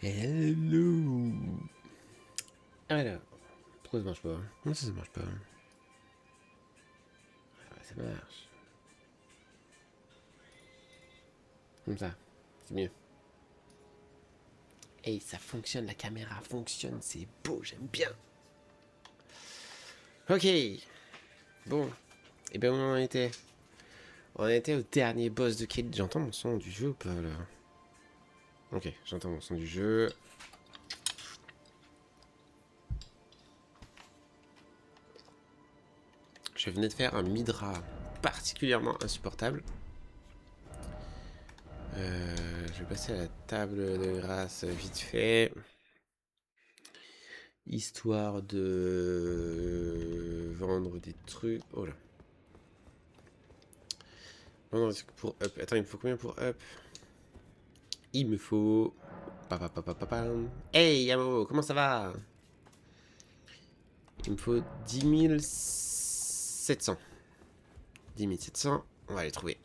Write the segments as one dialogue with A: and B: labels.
A: Hello. Alors, pourquoi ça marche pas? Comment ça marche pas? Ah, ça marche. Comme ça, c'est mieux. Hey, ça fonctionne, la caméra fonctionne, c'est beau, j'aime bien. Ok, bon. Et ben on en était. On en était au dernier boss de Kate. J'entends mon son du jeu ou pas là? Ok, j'entends mon son du jeu. Je venais de faire un Midra particulièrement insupportable. Je vais passer à la table de grâce vite fait. Histoire de vendre des trucs. Oh là. Vendre des trucs pour up. Attends, il me faut combien pour up? Il me faut. Hey Yamo, comment ça va? Il me faut 10 700. 10 700, on va les trouver.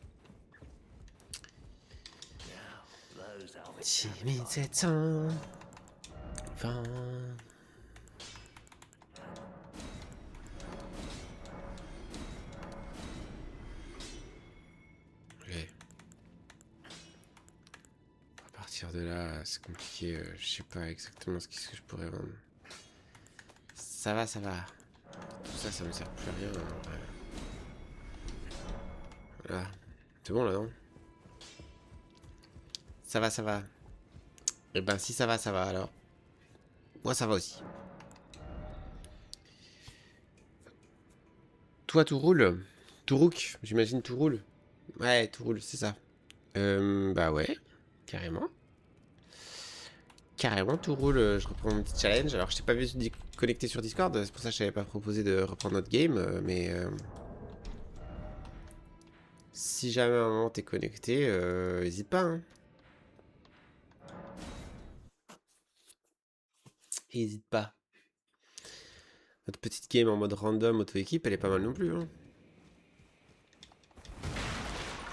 A: 10 700. 20. Ouais. À partir de là, c'est compliqué. Je sais pas exactement ce que je pourrais vendre. Ça va, ça va. Tout ça, ça me sert plus à rien. Ouais. Voilà. C'est bon là, non? Ça va, ça va. Et ben si ça va alors. Moi ça va aussi. Toi tout roule? Tout rook? J'imagine tout roule. Ouais, tout roule, c'est ça. Bah ouais, carrément. Carrément tout roule. Je reprends mon petit challenge. Alors je t'ai pas vu connecter sur Discord, c'est pour ça que je t'avais pas proposé de reprendre notre game. Mais si jamais à un moment t'es connecté, hésite pas. Hein. Hésite pas. Notre petite game en mode random auto-équipe, elle est pas mal non plus. Hein.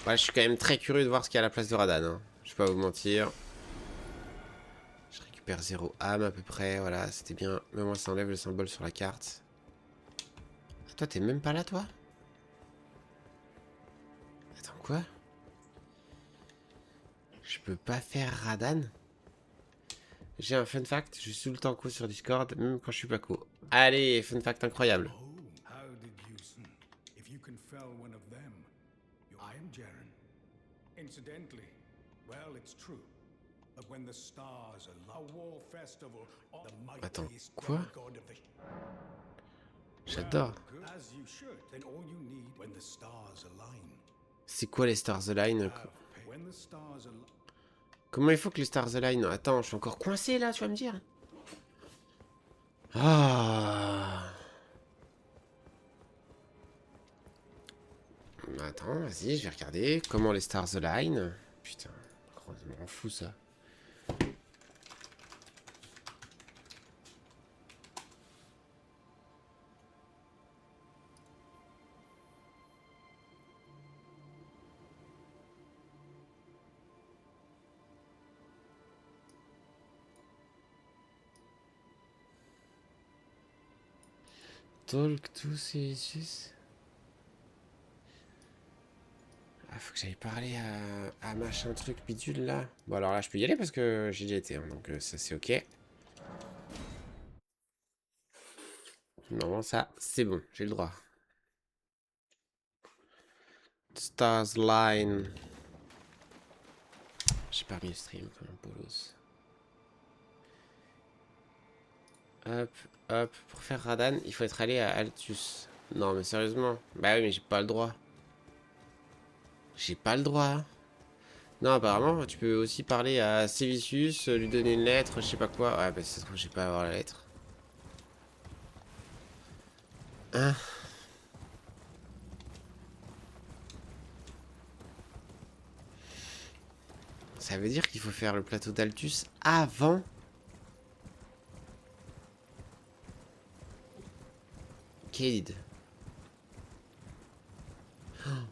A: Ouais, je suis quand même très curieux de voir ce qu'il y a à la place de Radan. Hein. Je vais pas vous mentir. Je récupère 0 âme à peu près, voilà, c'était bien. Mais moi, ça enlève le symbole sur la carte. Ah, toi, t'es même pas là, toi? Attends, quoi? Je peux pas faire Radan? J'ai un fun fact, je suis tout le temps co sur Discord, même quand je suis pas co. Allez, fun fact incroyable. Attends, quoi? J'adore. C'est quoi les Stars Align? Comment il faut que les Stars Align? Attends, je suis encore coincé là, tu vas me dire? Ah. Attends, vas-y, je vais regarder. Comment les Stars Align? Putain, je m'en fous ça. Talk to Celsius. Ah, faut que j'aille parler à machin truc bidule là. Bon, alors là, je peux y aller parce que j'ai déjà été, hein, donc ça c'est ok. Normalement, ça c'est bon, j'ai le droit. Stars Line. J'ai pas mis le stream comme un bolos. Hop, hop. Pour faire Radan, il faut être allé à Altus. Non, mais sérieusement. Bah oui, mais j'ai pas le droit. J'ai pas le droit. Hein. Non, apparemment, tu peux aussi parler à Sévicius, lui donner une lettre, je sais pas quoi. Ouais, bah ça se trouve, j'ai pas à avoir la lettre. Hein? Ça veut dire qu'il faut faire le plateau d'Altus avant. Cade.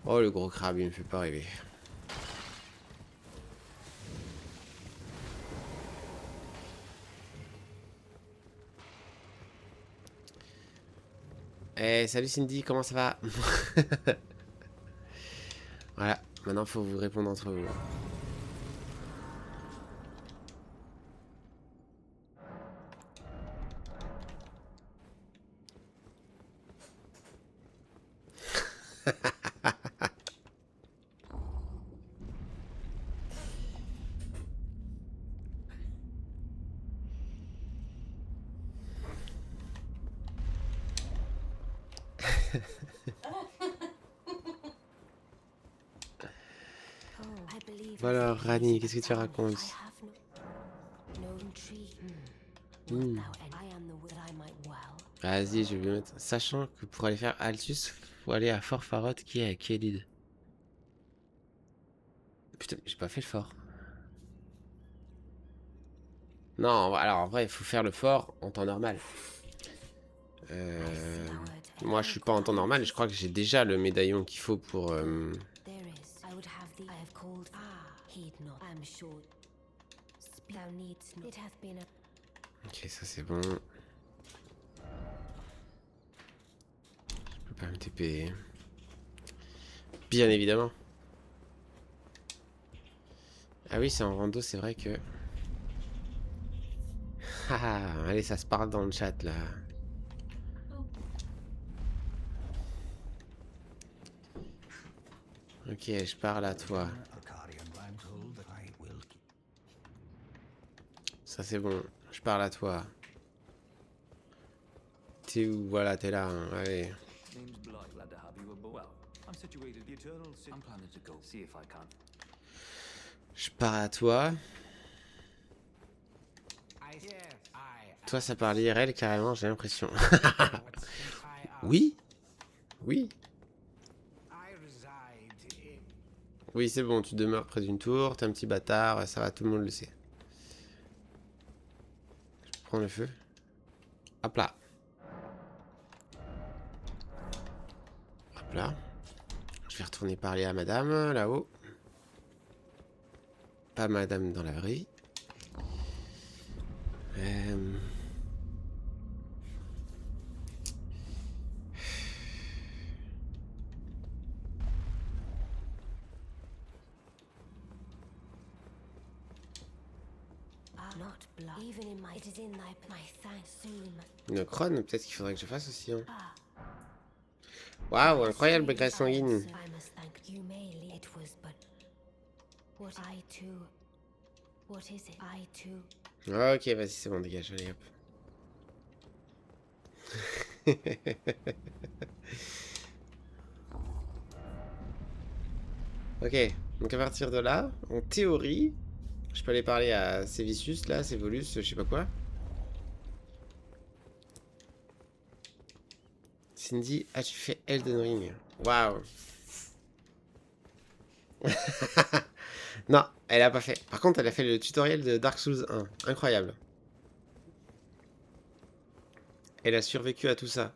A: Oh, le gros crabe, il me fait pas rêver. Eh, salut Cindy, comment ça va? Voilà, maintenant faut vous répondre entre vous. Bon alors, Rani, qu'est-ce que tu racontes? Vas-y, je vais lui mettre. Sachant que pour aller faire Altus, faut aller à Fort Farod qui est à Kélid. Putain, j'ai pas fait le fort. Non, alors en vrai, il faut faire le fort en temps normal. Moi, je suis pas en temps normal et je crois que j'ai déjà le médaillon qu'il faut pour. Ok, ça c'est bon. Je peux pas me TP. Bien évidemment. Ah oui, c'est en rando, c'est vrai que. Ah, allez, ça se parle dans le chat là. Ok, je parle à toi. Ça c'est bon, je parle à toi. T'es où? Voilà, t'es là, hein. Allez. Je parle à toi. Toi, ça parle IRL carrément, j'ai l'impression. Oui? Oui? Oui, c'est bon, tu demeures près d'une tour, t'es un petit bâtard, ça va, tout le monde le sait. Je prends le feu. Hop là. Hop là. Je vais retourner parler à madame, là-haut. Pas madame dans la vraie vie. Une crone, peut-être qu'il faudrait que je fasse aussi. Hein. Waouh, incroyable graisse sanguine. Ok, vas-y, c'est bon, dégage, allez hop. Ok, donc à partir de là, en théorie, je peux aller parler à Sévicius, là, Sévolus, je sais pas quoi. Cindy, as-tu fait Elden Ring? Waouh. Non, elle a pas fait. Par contre, elle a fait le tutoriel de Dark Souls 1. Incroyable. Elle a survécu à tout ça.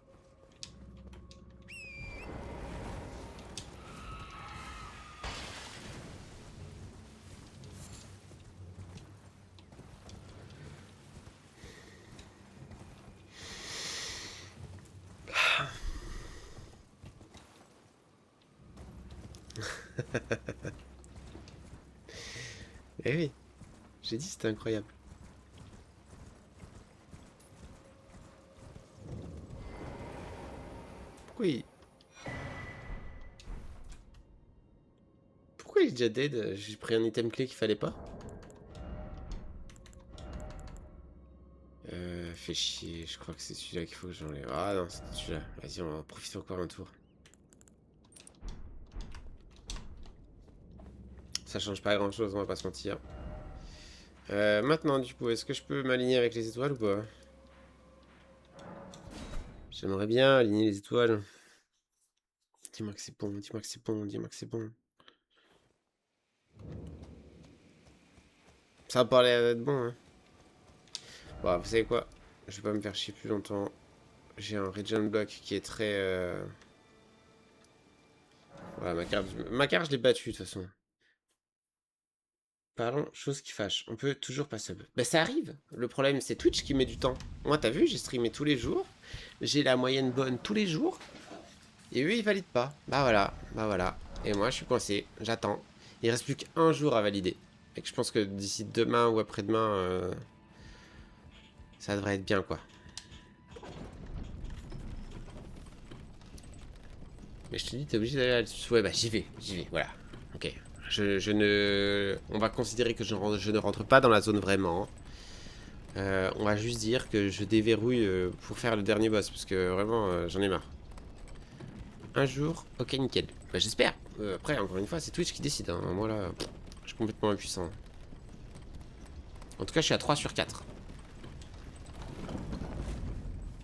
A: Eh oui, j'ai dit c'était incroyable. Pourquoi il... Pourquoi il est déjà dead? J'ai pris un item clé qu'il fallait pas. Fait chier, je crois que c'est celui-là qu'il faut que j'enlève. Ah non, c'est celui-là. Vas-y, on va profiter encore un tour. Ça change pas grand-chose, on va pas se mentir. Maintenant, du coup, est-ce que je peux m'aligner avec les étoiles ou pas? J'aimerais bien aligner les étoiles. Dis-moi que c'est bon, dis-moi que c'est bon, dis-moi que c'est bon. Ça va pas l'air d'être bon, hein. Bon, vous savez quoi? Je vais pas me faire chier plus longtemps. J'ai un regen block qui est très... Voilà, ma carte je l'ai battue de toute façon. Parlons, chose qui fâche. On peut toujours pas sub. Bah ça arrive. Le problème c'est Twitch qui met du temps. Moi t'as vu, j'ai streamé tous les jours. J'ai la moyenne bonne tous les jours. Et eux, ils valident pas. Bah voilà, bah voilà. Et moi, je suis coincé. J'attends. Il reste plus qu'un jour à valider. Et que je pense que d'ici demain ou après-demain, ça devrait être bien, quoi. Mais je te dis, t'es obligé d'aller là-dessus. Ouais, bah j'y vais, voilà. Ok. Je ne... On va considérer que je ne rentre pas dans la zone vraiment. On va juste dire que je déverrouille pour faire le dernier boss. Parce que vraiment, j'en ai marre. Un jour, ok, nickel. Bah j'espère. Après, encore une fois, c'est Twitch qui décide. Hein. Moi là, je suis complètement impuissant. En tout cas, je suis à 3 sur 4.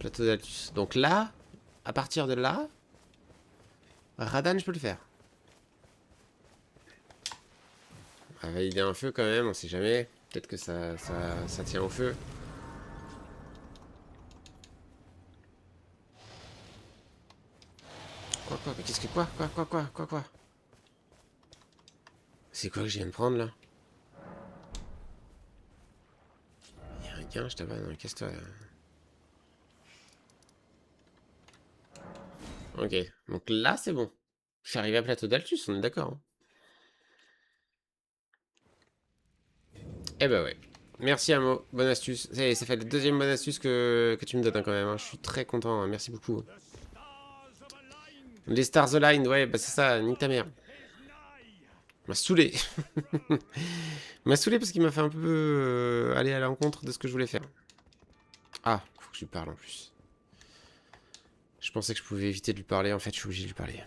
A: Plateau d'Altus. Donc là, à partir de là, Radan, je peux le faire. On va valider un feu quand même, on sait jamais. Peut-être que ça tient au feu. Quoi, mais qu'est-ce que quoi? C'est quoi que je viens de prendre là? Il y a un gain, je t'abonne, non, casse-toi. Ok, donc là c'est bon. Je suis arrivé à plateau d'Altus, on est d'accord. Hein. Eh ben ouais. Merci Amo, bonne astuce. Ça fait la deuxième bonne astuce que tu me donnes hein, quand même. Hein. Je suis très content, hein. Merci beaucoup. Les stars align, ouais, bah c'est ça, nique ta mère. M'a saoulé. M'a saoulé parce qu'il m'a fait un peu aller à l'encontre de ce que je voulais faire. Ah, faut que je lui parle en plus. Je pensais que je pouvais éviter de lui parler, en fait je suis obligé de lui parler.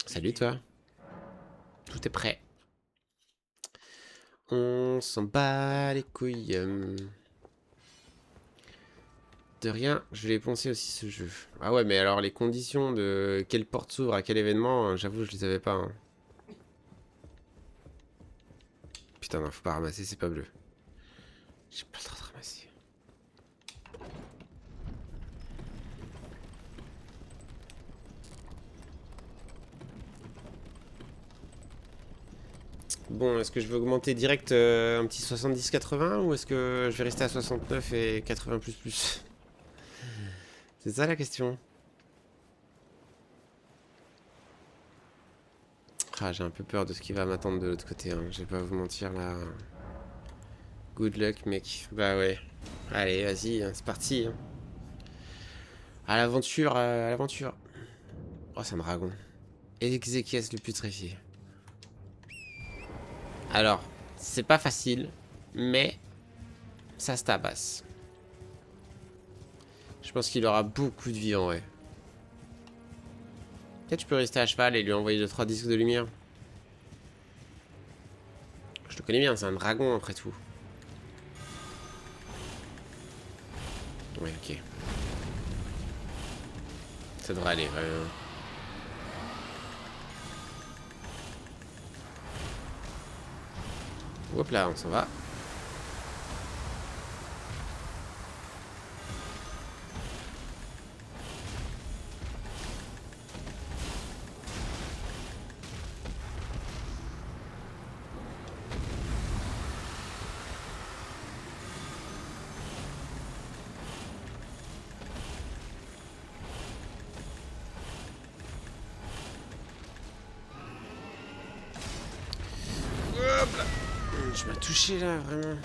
A: Salut toi. Tout est prêt. On s'en bat les couilles. De rien, je vais poncer aussi ce jeu. Ah ouais, mais alors les conditions de quelle porte s'ouvre à quel événement, j'avoue, je les avais pas. Hein. Putain, non, faut pas ramasser, c'est pas bleu. J'ai pas le droit de ramasser. Bon, est-ce que je vais augmenter direct un petit 70-80 ou est-ce que je vais rester à 69 et 80 plus? C'est ça la question. Ah, j'ai un peu peur de ce qui va m'attendre de l'autre côté. Hein. Je vais pas vous mentir là. Good luck, mec. Bah ouais. Allez, vas-y, hein, c'est parti. Hein. À l'aventure, à l'aventure. Oh, ça me dragon. Exéquias le putréfié. Alors, c'est pas facile, mais ça se tabasse. Je pense qu'il aura beaucoup de vie en vrai. Peut-être tu peux rester à cheval et lui envoyer 2-3 disques de lumière. Je le connais bien, c'est un dragon après tout. Ouais, ok. Ça devrait aller, vraiment. Hop là, on s'en va. Hop là. Je m'as touché là, vraiment.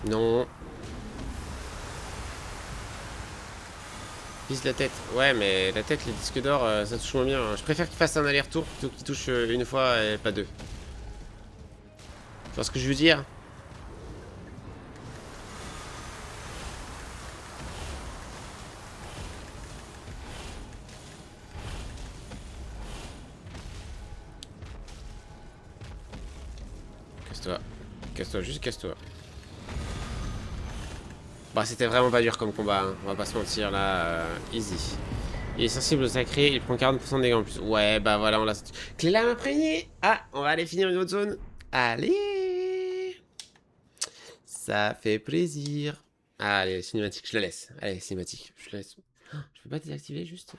A: Non. Vise la tête. Ouais, mais la tête, les disques d'or, ça touche moins bien. Je préfère qu'il fasse un aller-retour plutôt qu'il touche une fois et pas deux. Tu vois ce que je veux dire? Casse-toi. Casse-toi, juste casse-toi. Bah, c'était vraiment pas dur comme combat, hein. On va pas se mentir là. Easy. Il est sensible au sacré, il prend 40% de dégâts en plus. Ouais, bah voilà, on l'a. Clé lame imprégnée. Ah, on va aller finir une autre zone. Allez. Ça fait plaisir. Ah, allez, cinématique, je la laisse. Allez, cinématique, je la laisse. Oh, je peux pas désactiver juste?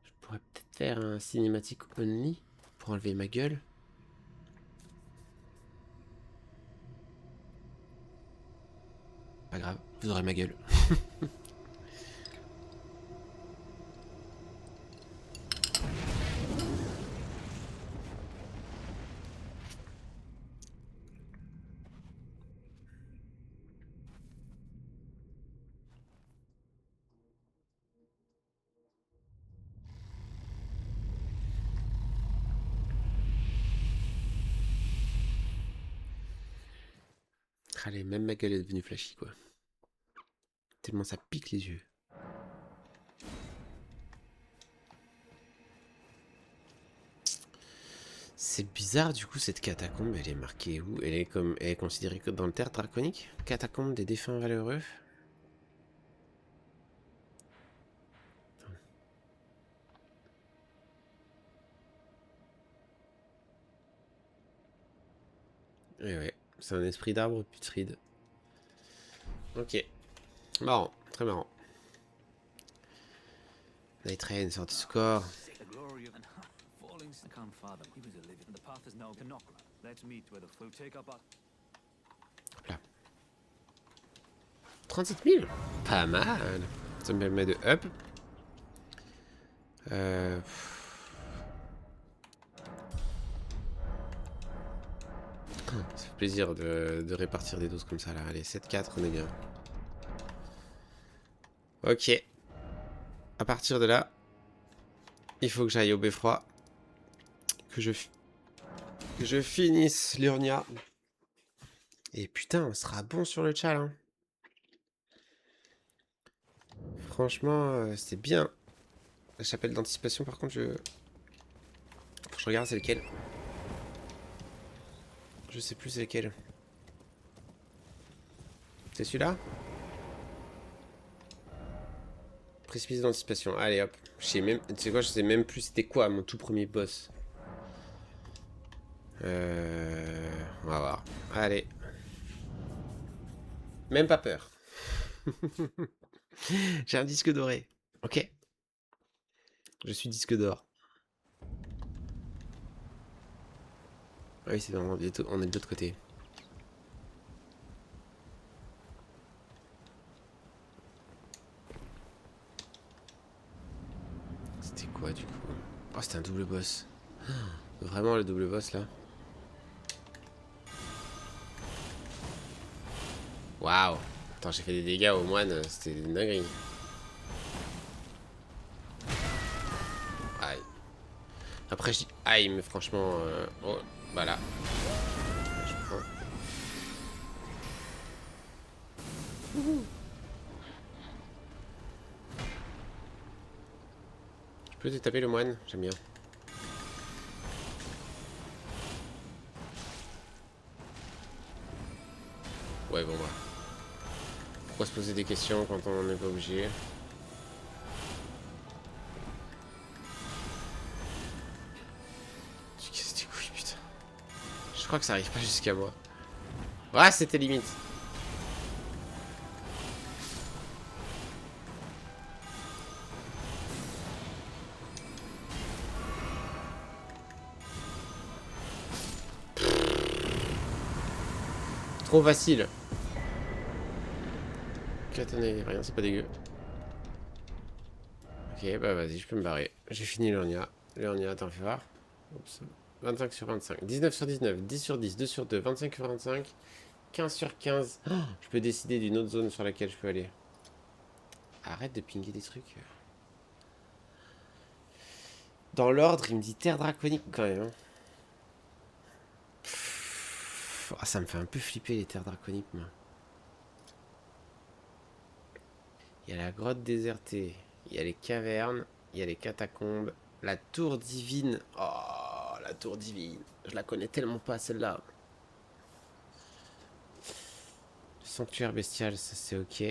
A: Je pourrais peut-être faire un cinématique only pour enlever ma gueule. Pas grave, vous aurez ma gueule. Allez, même ma gueule est devenue flashy, quoi. Tellement ça pique les yeux. C'est bizarre, du coup, cette catacombe, elle est marquée où? Elle est considérée dans le terre draconique? Catacombe des défunts valeureux? Eh ouais, c'est un esprit d'arbre putride. Ok, marrant, très marrant. Night Rain sort du score. Hop là. 37 000. Pas mal. Ça me permet de up. Ça fait plaisir de répartir des doses comme ça là. Allez, 7-4, on est bien. Ok. À partir de là, il faut que j'aille au beffroi. Que je finisse l'urnia. Et putain, on sera bon sur le tchal. Hein. Franchement, c'est bien. La chapelle d'anticipation, par contre, faut que je regarde c'est lequel. Je sais plus c'est lequel. C'est celui-là? Précipice d'anticipation. Allez hop. Je sais même. Tu sais quoi, je sais même plus c'était quoi mon tout premier boss. On va voir. Allez. Même pas peur. J'ai un disque doré. Ok. Je suis disque d'or. Ah oui, c'est vraiment bientôt. On est de l'autre côté. C'était quoi du coup? Oh, c'était un double boss. Vraiment le double boss là. Waouh. Attends, j'ai fait des dégâts au moine. C'était une dinguerie. Aïe. Après, je dis aïe, mais franchement. Oh, voilà. Je prends. Je peux te taper le moine? J'aime bien. Ouais, bon, bah. Pourquoi se poser des questions quand on n'est pas obligé? Tu casses tes couilles, putain. Je crois que ça arrive pas jusqu'à moi. Ouais, c'était limite. Trop facile. Attendez, rien, c'est pas dégueu. Ok, bah vas-y, je peux me barrer. J'ai fini l'Urnia. L'Urnia, t'en fais voir. Oups. 25 sur 25. 19 sur 19. 10 sur 10. 2 sur 2. 25 sur 25. 15 sur 15. Oh, je peux décider d'une autre zone sur laquelle je peux aller. Arrête de pinguer des trucs. Dans l'ordre, il me dit terre draconique quand même. Hein. Oh, ça me fait un peu flipper les terres draconiques, moi. Il y a la grotte désertée. Il y a les cavernes. Il y a les catacombes. La tour divine. Oh, la tour divine. Je la connais tellement pas, celle-là. Sanctuaire bestial, ça c'est ok.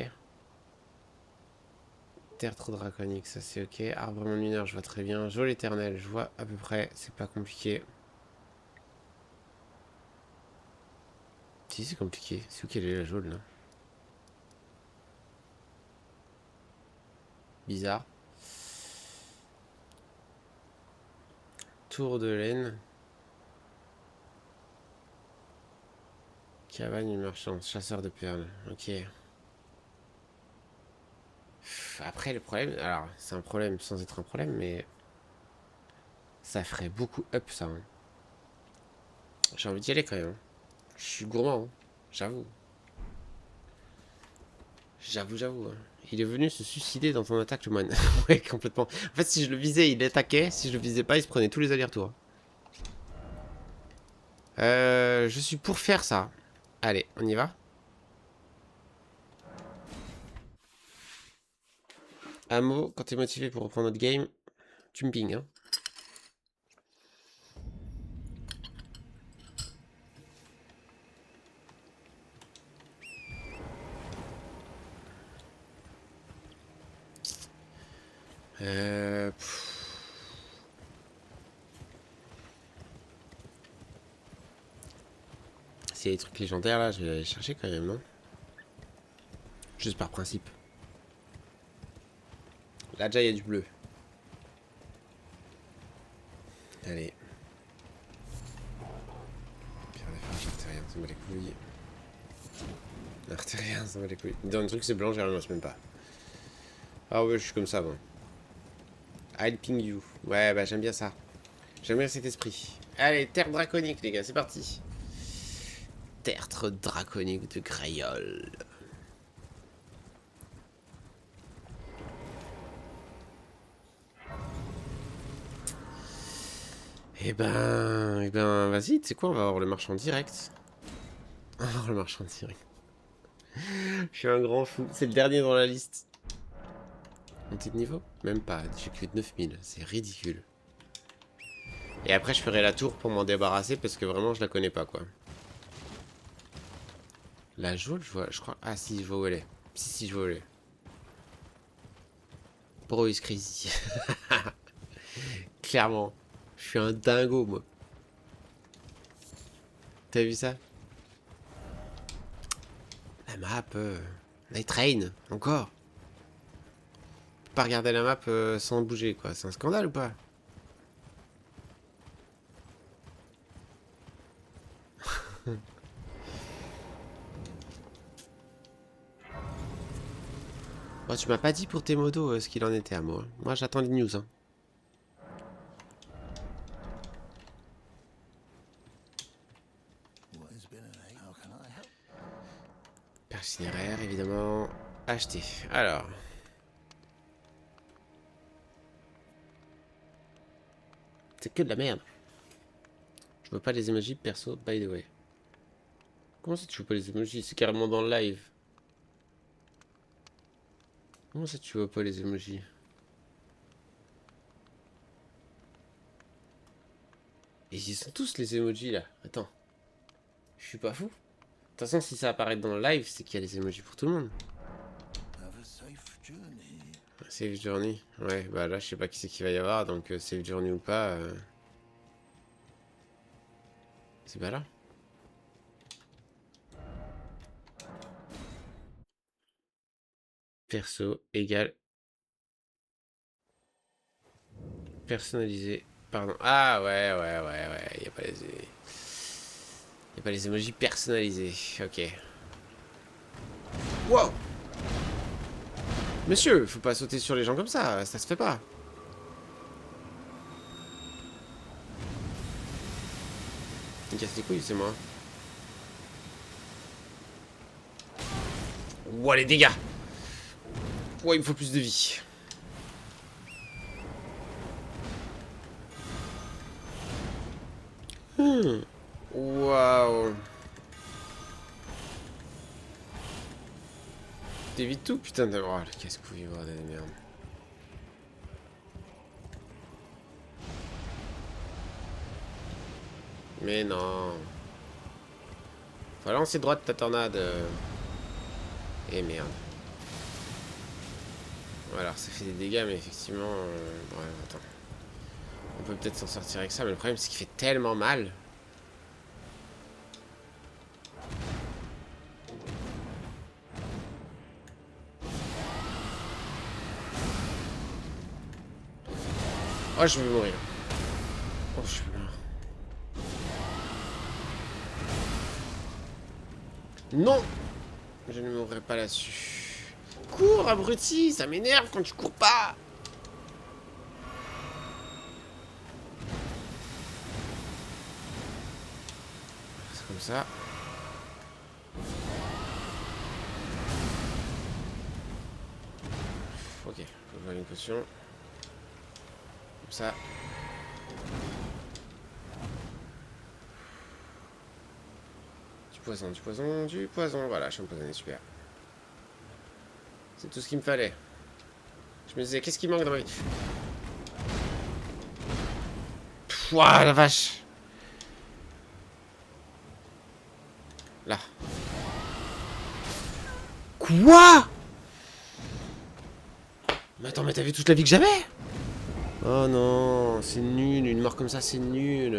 A: Terre trop draconique, ça c'est ok. Arbrement mineur, je vois très bien. Geôle éternel, je vois à peu près. C'est pas compliqué. Si, c'est compliqué. C'est où qu'elle est la jaune là? Bizarre. Tour de laine. Cabane du marchand. Chasseur de perles. Ok. Après, le problème. Alors, c'est un problème sans être un problème, mais. Ça ferait beaucoup up ça. Hein. J'ai envie d'y aller quand même. Hein. Je suis gourmand. Hein. J'avoue. J'avoue. Hein. Il est venu se suicider dans ton attaque, le moine. Ouais, complètement. En fait, si je le visais, il attaquait. Si je le visais pas, il se prenait tous les allers-retours. Je suis pour faire ça. Allez, on y va. Amo, quand t'es motivé pour reprendre notre game, tu me ping. Hein. S'il y a des trucs légendaires là, je vais aller chercher quand même, non? Juste par principe. Là déjà il y a du bleu. Allez. Pierre des phares, artérien, ça me bat les couilles. Artérien, ça me bat les couilles. Dans le truc c'est blanc, j'y remarche même pas. Ah ouais, je suis comme ça, moi. I'll ping you. Ouais, bah j'aime bien ça. J'aime bien cet esprit. Allez, terre draconique, les gars, c'est parti. Tertre draconique de Grayol. Eh ben, vas-y, tu sais quoi, on va avoir le marchand direct. On va avoir le marchand direct. Je suis un grand fou. C'est le dernier dans la liste. Monter de niveau? Même pas, j'ai que 9000, c'est ridicule. Et après, je ferai la tour pour m'en débarrasser parce que vraiment, je la connais pas, quoi. La jaune, je crois. Ah, si, je vois où elle est. Si, je vois où elle est. Bro is crazy. Clairement. Je suis un dingo, moi. T'as vu ça? La map, Night Rain, encore. Pas regarder la map sans bouger, quoi. C'est un scandale ou pas? Bon, tu m'as pas dit pour tes motos ce qu'il en était à moi. Moi, j'attends les news. Hein. Percinéraire, évidemment. Acheter. Alors. C'est que de la merde. Je veux pas les emojis perso, by the way. Comment ça tu veux pas les emojis? C'est carrément dans le live. Comment ça tu vois pas les emojis? Et ils sont tous les emojis là. Attends. Je suis pas fou. De toute façon, si ça apparaît dans le live, c'est qu'il y a les emojis pour tout le monde. Safe journey. Ouais, bah là, je sais pas qui c'est qu'il va y avoir, donc safe journey ou pas. C'est pas là. Perso égale personnalisé. Pardon. Ah ouais. Y a pas les. Y a pas les emojis personnalisés. Ok. Wow! Monsieur, faut pas sauter sur les gens comme ça se fait pas. Il casse les couilles, c'est moi. Ouah, les dégâts! Ouais, il me faut plus de vie. Waouh! T'évites tout, putain de. Oh, le casse-couille, bordel de merde. Mais non. Faut lancer droite ta tornade. Et merde. Alors ça fait des dégâts, mais effectivement. Ouais, attends. On peut peut-être s'en sortir avec ça, mais le problème c'est qu'il fait tellement mal. je vais mourir. Oh, je suis mort. Non! Je ne mourrai pas là-dessus. Cours, abruti! Ça m'énerve quand tu cours pas! C'est comme ça. Ok, faut faire une potion. Comme ça. Du poison, du poison, du poison. Voilà, je suis empoisonné, super. C'est tout ce qu'il me fallait. Je me disais, qu'est-ce qui manque dans ma vie? Ouah, la vache! Là. Quoi? Mais attends, mais t'as vu toute la vie que j'avais? Oh non, c'est nul, une mort comme ça, c'est nul.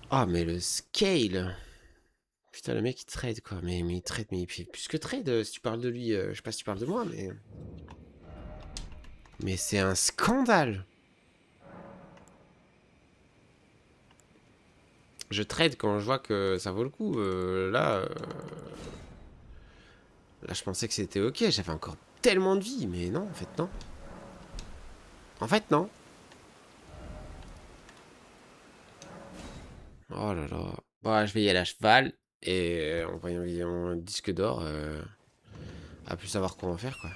A: Ah, mais le scale. Putain, le mec il trade quoi. Mais il trade, mais il fait plus que trade. Si tu parles de lui, je sais pas si tu parles de moi, mais. Mais c'est un scandale. Je trade quand je vois que ça vaut le coup. Là, je pensais que c'était ok. J'avais encore tellement de vie, mais non, en fait, non. En fait, non. Oh là là. Bon, je vais y aller à cheval. Et en voyant un disque d'or, à plus savoir quoi en faire, quoi.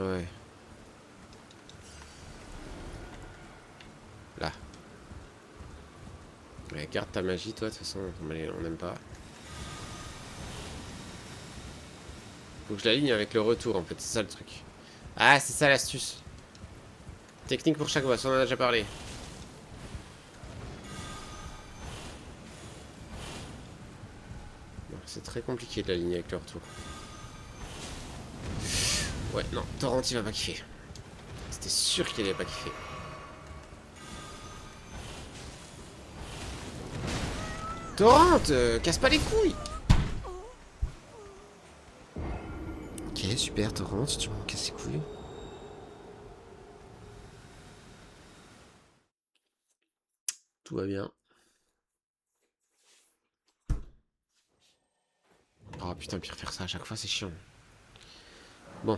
A: Ouais. Là. Ouais, garde ta magie, toi, de toute façon, on n'aime pas. Faut que je l'aligne avec le retour, en fait, c'est ça le truc. Ah, c'est ça l'astuce. Technique pour chaque boss, on en a déjà parlé. C'est très compliqué de l'aligner avec le retour. Ouais, non, Torrent il va pas kiffer. C'était sûr qu'il allait pas kiffer. Torrent, casse pas les couilles. Ok, super, Torrent, tu me casses les couilles. Tout va bien. Oh putain, puis refaire ça à chaque fois, c'est chiant. Bon.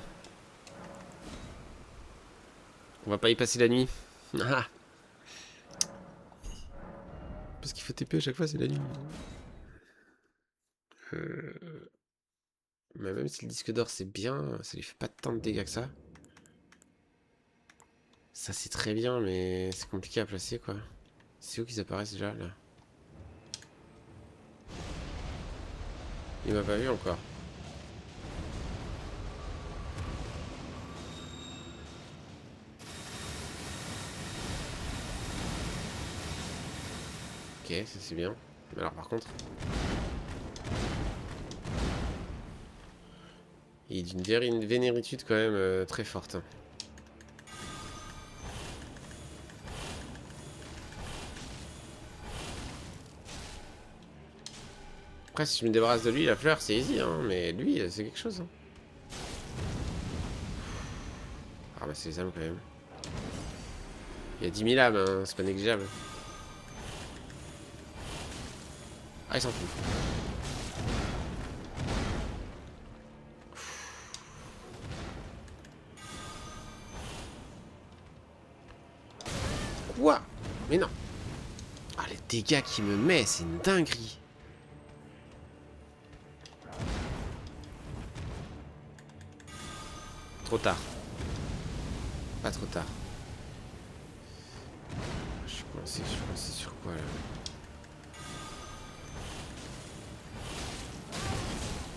A: On va pas y passer la nuit. Ah. Parce qu'il faut TP à chaque fois, c'est la nuit. Mais même si le disque d'or c'est bien, ça lui fait pas tant de dégâts que ça. Ça c'est très bien, mais c'est compliqué à placer quoi. C'est où qu'ils apparaissent déjà là? Il m'a pas vu encore. Ok, ça c'est bien. Mais alors par contre... Il est d'une vénéritude quand même très forte. Après si je me débarrasse de lui, la fleur c'est easy, hein, mais lui c'est quelque chose. Hein. Ah bah c'est les âmes quand même. Il y a 10 000 âmes, hein, c'est pas négligeable. Ah il s'en fout. Quoi? Mais non. Ah les dégâts qu'il me met, c'est une dinguerie. Trop tard. Pas trop tard. Je suis coincé sur quoi là?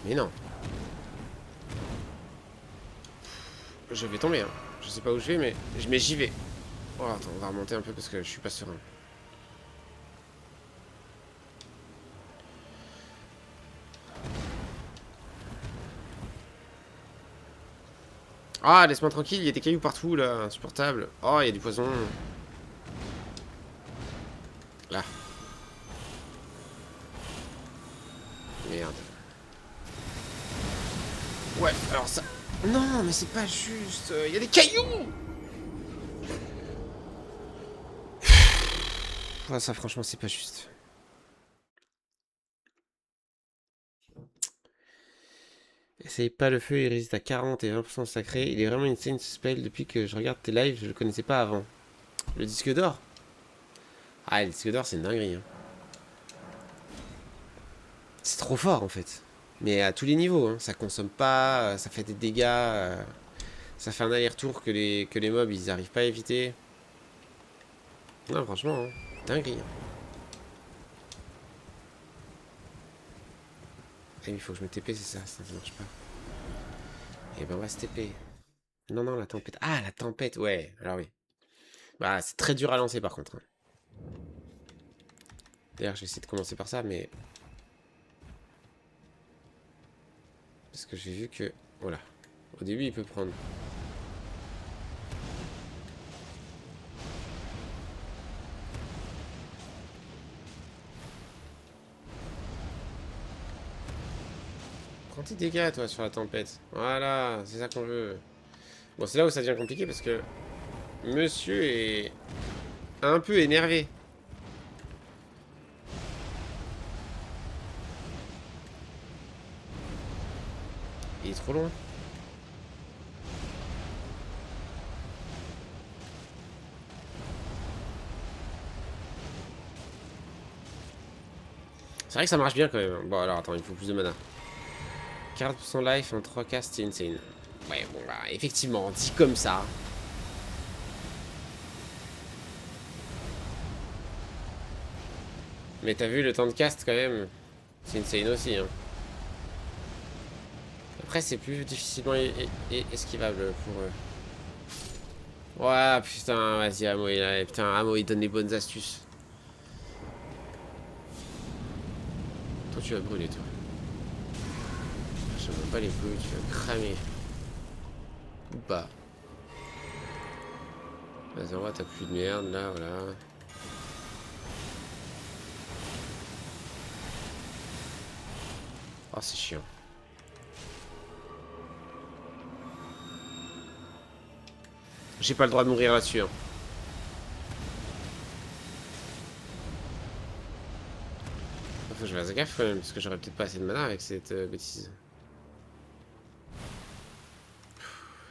A: Mais non. Je vais tomber, hein. Je sais pas où je vais, mais j'y vais. Oh, attends, on va remonter un peu parce que je suis pas serein. Ah, laisse-moi tranquille, il y a des cailloux partout là, insupportable. Oh, il y a du poison. Là. Merde. Ouais, alors ça. Non, mais c'est pas juste. Il y a des cailloux. Ouais, ça, franchement, c'est pas juste. Essaye pas le feu, il résiste à 40 et 20% sacré. Il est vraiment insane ce spell. Depuis que je regarde tes lives, je le connaissais pas avant. Le disque d'or. Ah, le disque d'or, c'est une dinguerie. Hein. C'est trop fort en fait. Mais à tous les niveaux. Hein. Ça consomme pas, ça fait des dégâts. Ça fait un aller-retour que les mobs ils arrivent pas à éviter. Non, franchement, hein. Dinguerie. Hein. Ah, il faut que je me TP, c'est ça, ça marche pas. Et ben on va se TP. Non, non, la tempête. Ah, la tempête, ouais. Alors oui. Bah, c'est très dur à lancer par contre. Hein. D'ailleurs, je vais essayer de commencer par ça, mais. Parce que j'ai vu que. Voilà. Au début, il peut prendre. Prends tes dégâts, toi, sur la tempête. Voilà, c'est ça qu'on veut. Bon, c'est là où ça devient compliqué parce que. Monsieur est. Un peu énervé. Il est trop loin. C'est vrai que ça marche bien quand même. Bon, alors attends, il faut plus de mana. 40% life en 3 casts, c'est insane. Ouais, bon, bah, effectivement, dit comme ça. Mais t'as vu le temps de cast quand même. C'est insane aussi. Hein. Après, c'est plus difficilement esquivable pour eux. Ouais, putain, vas-y, Amo, putain, Amo, il donne les bonnes astuces. Toi, tu vas brûler, toi. Je veux pas les couilles, tu vas cramer. Ou pas. Vas-y, on va, t'as plus de merde, là, voilà. Oh, c'est chiant. J'ai pas le droit de mourir là-dessus. Hein. Faut que je fasse gaffe quand même, parce que j'aurais peut-être pas assez de mana avec cette bêtise.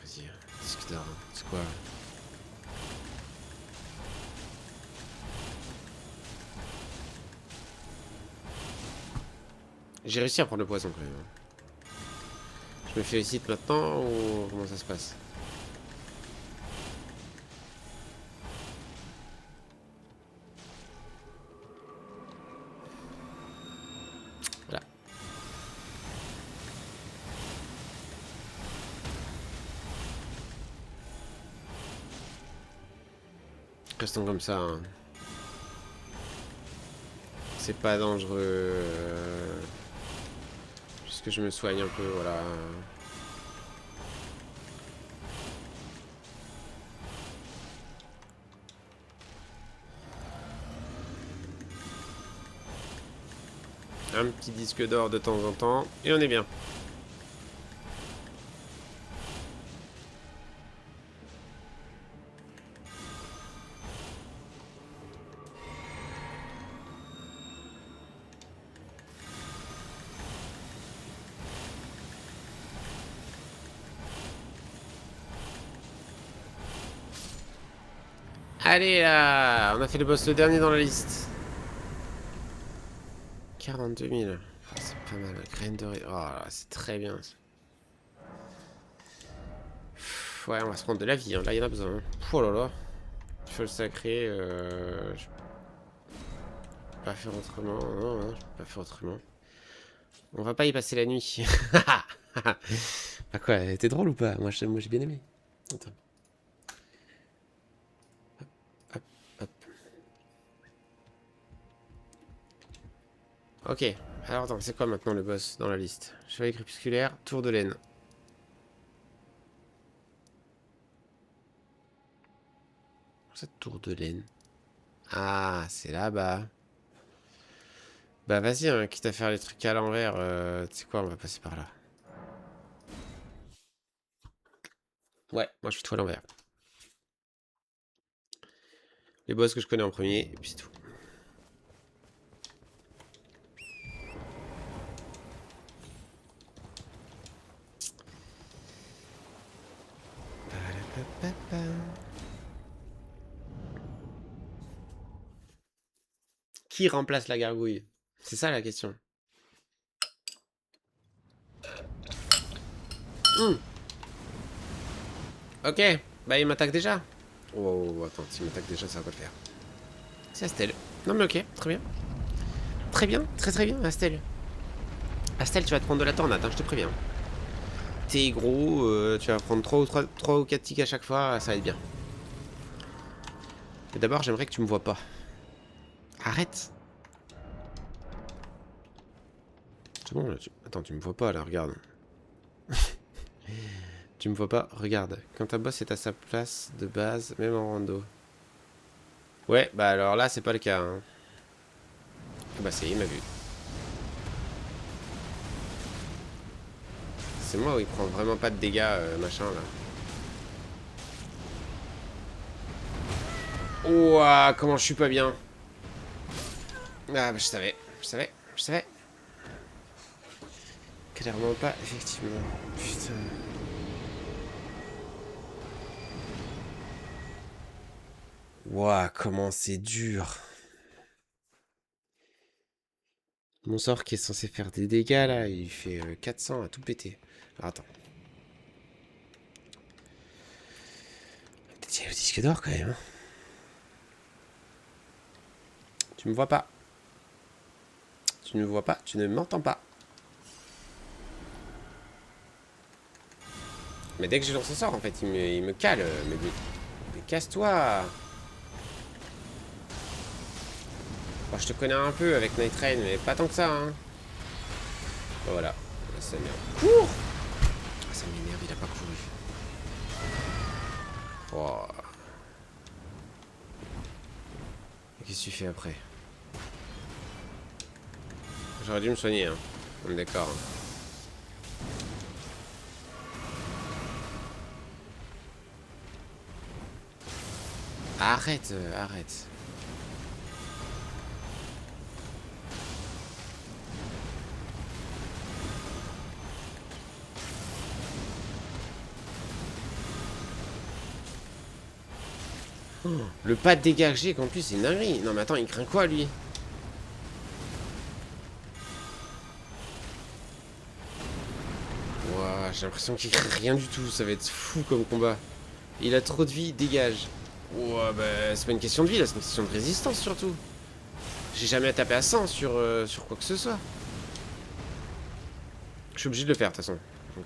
A: Vas-y, disque d'or. C'est quoi? J'ai réussi à prendre le poison quand même. Je me félicite maintenant ou comment ça se passe? Voilà. Restons comme ça. Hein. C'est pas dangereux. Puisque je me soigne un peu, voilà. Un petit disque d'or de temps en temps. Et on est bien. Allez là, on a fait le boss le dernier dans la liste. 42 000. Oh, c'est pas mal. Graine de... Oh, c'est très bien. Ouais, on va se prendre de la vie. Hein. Là, il y en a besoin. Hein. Oh là là. Feu sacré. Je peux pas faire autrement. Non, non, je peux pas faire autrement. On va pas y passer la nuit. Bah quoi, t'es drôle ou pas? Moi, j'ai bien aimé. Attends. Hop, hop. Ok. Alors attends, c'est quoi maintenant le boss dans la liste? Chevalier crépusculaire, tour de laine. Cette tour de laine. Ah, c'est là-bas. Bah vas-y, hein, quitte à faire les trucs à l'envers, tu sais quoi, on va passer par là. Ouais, moi je suis tout à l'envers. Les boss que je connais en premier, et puis c'est tout. Qui remplace la gargouille? C'est ça la question. Ok, bah il m'attaque déjà. Oh, attends, s'il m'attaque déjà, ça va pas le faire. C'est Astel. Non mais ok, très bien. Très bien, très bien, Astel. Astel, tu vas te prendre de la tornade, hein, je te préviens. T'es gros, tu vas prendre 3 ou 4 tics à chaque fois, ça va être bien. Mais d'abord, j'aimerais que tu me vois pas. Arrête. C'est bon, là, attends, tu me vois pas, là, regarde. Tu me vois pas, regarde. Quand un boss est à sa place de base, même en rando. Ouais, bah alors là, c'est pas le cas, hein. Ah bah c'est, il m'a vu. C'est moi où il prend vraiment pas de dégâts, machin, là. Ouah, comment je suis pas bien. Ah bah je savais. Clairement pas, effectivement. Putain. Ouah, comment c'est dur. Mon sort qui est censé faire des dégâts là, il fait 400 à tout péter. Alors, attends. Tiens, le disque d'or quand même. Hein. Tu me vois pas. Tu ne me vois pas, tu ne m'entends pas. Mais dès que je lance un sort, en fait, il me cale. Mais casse-toi. Bon, je te connais un peu avec Night Rain, mais pas tant que ça. Hein. Bon, voilà. Ça m'énerve. Cours. Ah, ça m'énerve, il a pas couru. Oh. Qu'est-ce que tu fais après? J'aurais dû me soigner, hein. On est d'accord. Hein. Arrête, arrête. Oh, le pas de dégâts que j'ai, qu'en plus, c'est une dinguerie. Non, mais attends, il craint quoi, lui? Ouah, j'ai l'impression qu'il craint rien du tout. Ça va être fou comme combat. Il a trop de vie, dégage. Ouah, bah, c'est pas une question de vie, là, c'est une question de résistance, surtout. J'ai jamais tapé à 100 sur quoi que ce soit. Je suis obligé de le faire, de toute façon. Donc,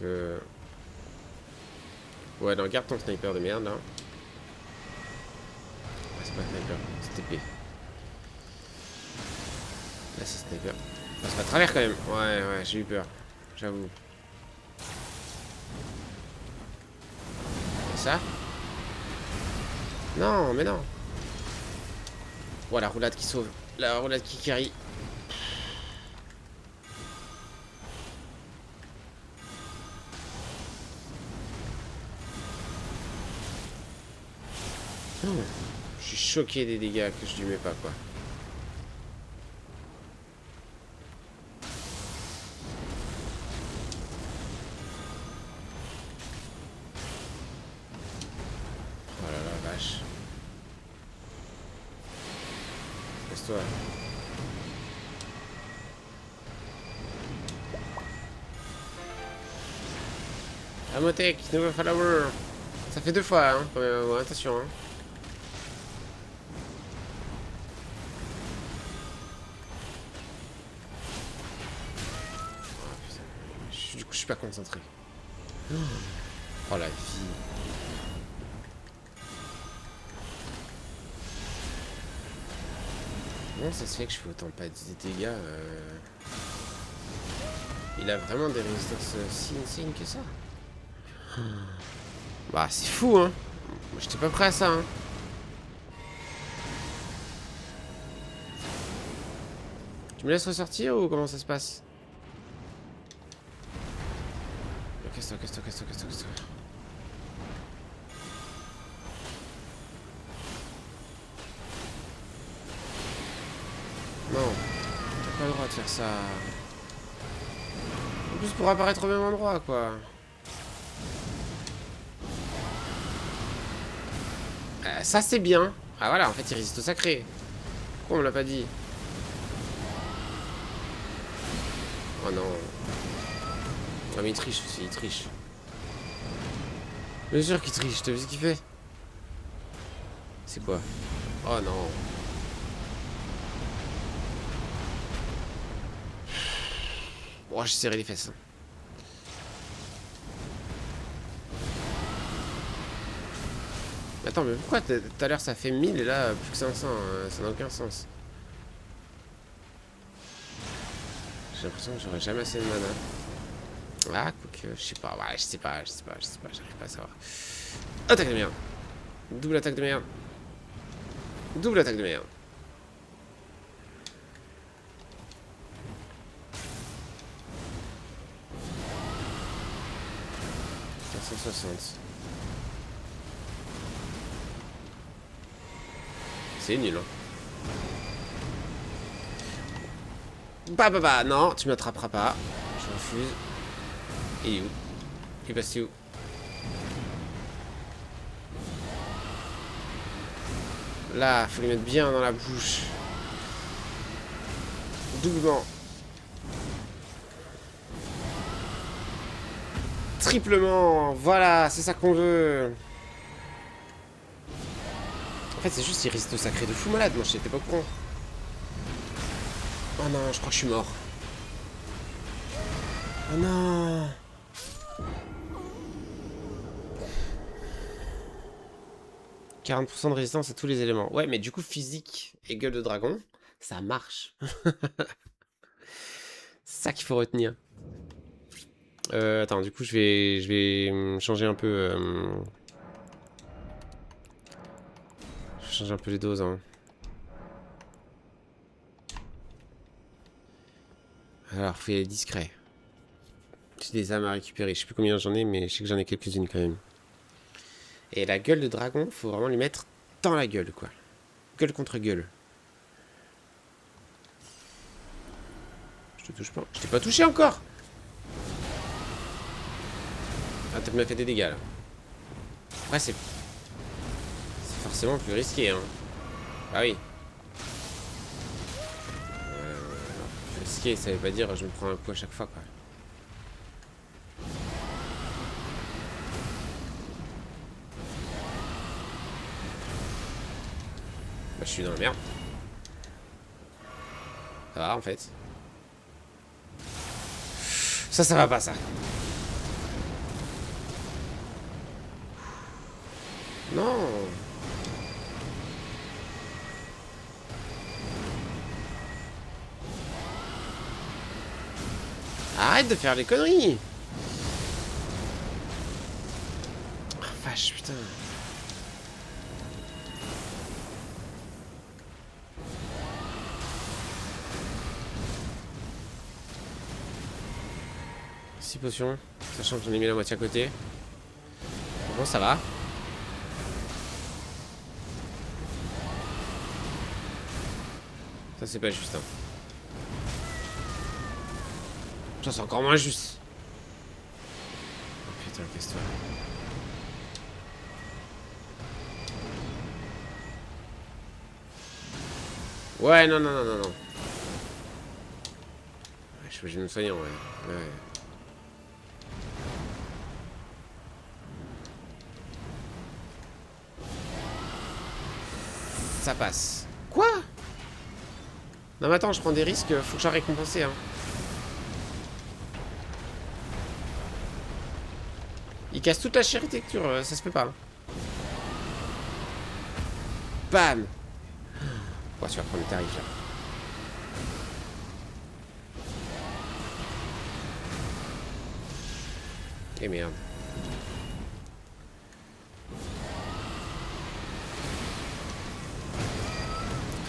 A: ouais, non, garde ton sniper de merde, là. Ah, c'est pas un sniper, c'est TP. Là, c'est sniper. Passe pas à travers, quand même. Ouais, j'ai eu peur. J'avoue. Et ça? Non, mais non. Voilà, la roulade qui sauve. La roulade qui carry. Oh, je suis choqué des dégâts que je lui mets pas, quoi. Oh là là, vache. Laisse-toi. Amotech, nouveau follower. Ça fait 2 fois, hein. Ouais, attention, hein. Oh, putain. Du coup, je suis pas concentré. Oh la vie. Comment ça se fait que je fais autant pas de dégâts Il a vraiment des résistances si insane que ça. Bah, c'est fou, hein. J'étais pas prêt à ça, hein. Tu me laisses ressortir ou comment ça se passe? Casse-toi. Non, t'as pas le droit de faire ça. En plus pour apparaître au même endroit, quoi. Ça c'est bien. Ah voilà, en fait il résiste au sacré. Pourquoi on me l'a pas dit? Oh non. Ah mais il triche aussi, il triche. Bien sûr qu'il triche, t'as vu ce qu'il fait? C'est quoi? Oh non. Oh, j'ai serré les fesses. Attends, mais pourquoi tout à l'heure ça fait 1000 et là plus que 500? Ça n'a aucun sens. J'ai l'impression que j'aurais jamais assez de mana. Ah, quoique, je sais pas, ouais, je sais pas, j'arrive pas à savoir. Attaque de merde. Double attaque de merde. Double attaque de merde. 560. C'est nul, hein. Bah, non, tu m'attraperas pas. Je refuse. Il est où? Il est passé où? Là, faut lui mettre bien dans la bouche. Doublement. Triplement. Voilà, c'est ça qu'on veut. En fait, c'est juste, il résiste au sacré de fou malade. Moi, j'étais pas au courant. Oh non, je crois que je suis mort. Oh non. « 40% de résistance à tous les éléments. » Ouais, mais du coup, physique et gueule de dragon, ça marche. C'est ça qu'il faut retenir. Attends, du coup, je vais changer un peu... je vais changer un peu les doses, hein. Alors, fais discret. J'ai des âmes à récupérer. Je sais plus combien j'en ai, mais je sais que j'en ai quelques-unes quand même. Et la gueule de dragon, faut vraiment lui mettre dans la gueule, quoi. Gueule contre gueule. Je te touche pas. Je t'ai pas touché encore. Ah, tu m'as fait des dégâts, là. Après, c'est forcément plus risqué, hein. Ah oui. Plus risqué, ça veut pas dire je me prends un coup à chaque fois, quoi. Bah, je suis dans la merde. Ça va, en fait. Ça va pas, ça. Non. Arrête de faire les conneries. Ah, vache, putain. Six potions, sachant que j'en ai mis la moitié à côté. Bon, ça va. Ça, c'est pas juste, hein. Ça, c'est encore moins juste. Oh putain, casse-toi. Ouais, non. Ouais, je suis obligé de me soigner, ouais. Ça passe. Quoi? Non, mais attends, je prends des risques, faut que j'aille récompenser, hein. Il casse toute l'architecture, ça se fait pas. Hein. Bam. Ouais, tu vas prendre le tarif, là. Et merde.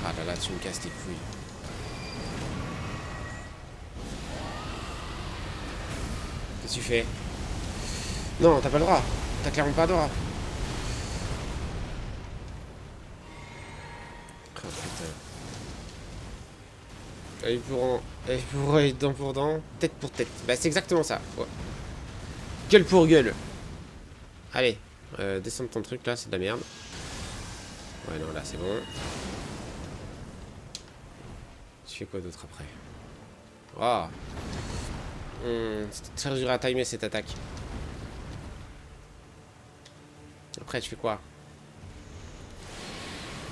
A: Ah là là, tu me casses tes couilles. Qu'est-ce que tu fais? Non, t'as pas le droit. T'as clairement pas le droit. Oh putain. œil pour œil, dent pour dent, tête pour tête. Bah c'est exactement ça. Ouais. Gueule pour gueule. Allez, descends de ton truc là, c'est de la merde. Ouais non là c'est bon. Tu fais quoi d'autre après? Oh. C'est très dur à timer cette attaque. Après tu fais quoi?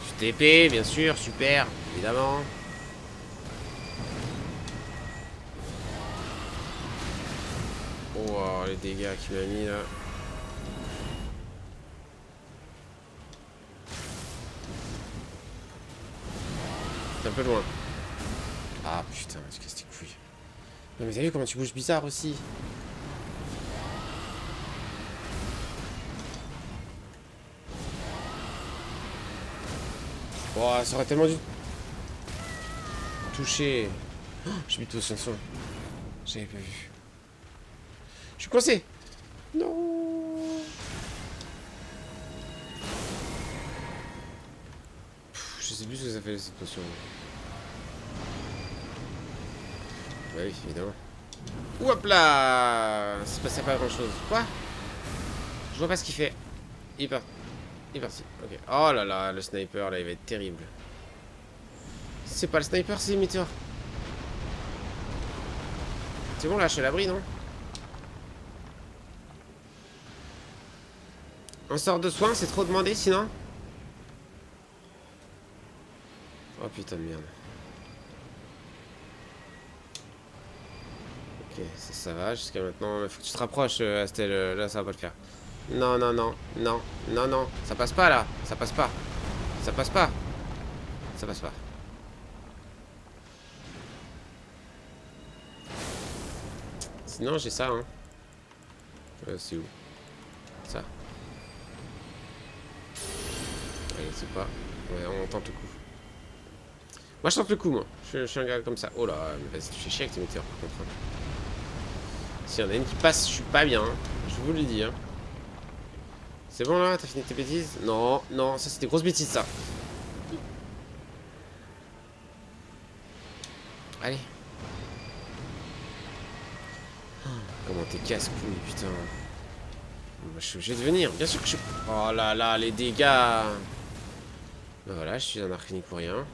A: Tu TP bien sûr, super, évidemment. Oh les dégâts qu'il m'a mis là. C'est un peu loin. Ah putain, je casse tes couilles. Non mais t'as vu comment tu bouges bizarre aussi? Oh, ça aurait tellement dû toucher. Oh, j'ai mis tout au chanson. J'avais pas vu. Je suis coincé. Non. Je sais plus ce que ça fait cette potion. Bah oui, évidemment. Hop là. C'est passé pas grand chose. Quoi? Je vois pas ce qu'il fait. Il est parti. Il est parti. Ok. Oh là là, le sniper là, il va être terrible. C'est pas le sniper, c'est l'émetteur. C'est bon là, je suis à l'abri, non? Un sort de soin, c'est trop demandé sinon? Oh putain de merde. Ok, ça va jusqu'à maintenant. Faut que tu te rapproches, Astel. Là, ça va pas le faire. Non, non, non, non, non, non. Ça passe pas là. Ça passe pas. Ça passe pas. Ça passe pas. Sinon, j'ai ça, hein. C'est où? Ça. Allez, c'est pas. Ouais, on tente le coup. Moi, je tente le coup, moi. Je suis un gars comme ça. Oh là, mais vas-y, tu fais chier avec tes météores, par contre. S'il y en a une qui passe, je suis pas bien. Hein. Je vous le dis, hein. C'est bon, là? T'as fini tes bêtises? Non, non, ça, c'est des grosses bêtises, ça. Allez. Comment t'es casse-couille, putain. Moi, je suis obligé de venir. Bien sûr que je suis... Oh là là, les dégâts. Ben voilà, je suis un archénique pour rien.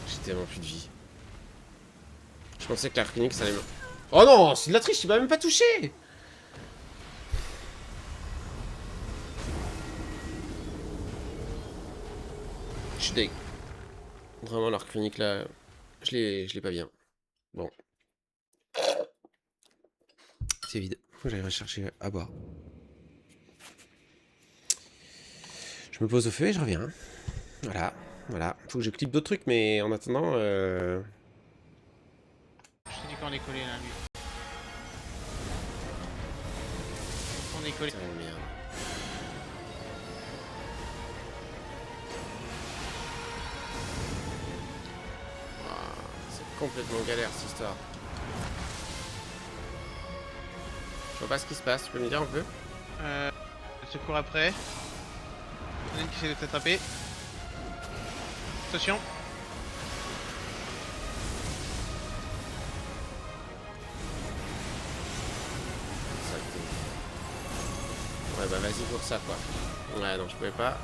A: J'ai tellement plus de vie. Je pensais que l'archénique, ça allait... Oh non, c'est de la triche, il m'a même pas touché. Je suis deg. Vraiment, l'archénique, là, je l'ai pas bien. Bon. C'est vide. Faut que j'aille rechercher à boire. Je me pose au feu et je reviens. Voilà. Voilà. Faut que je clip d'autres trucs, mais en attendant... Je
B: te dis qu'on est collé là, lui. On est collé.
A: Oh merde. C'est complètement galère cette histoire. Je vois pas ce qui se passe, tu peux me dire un peu?
B: Secours après. Il y en a une qui essaie de t'attraper. Attention.
A: Ouais bah vas-y pour ça quoi. Ouais non je pouvais pas.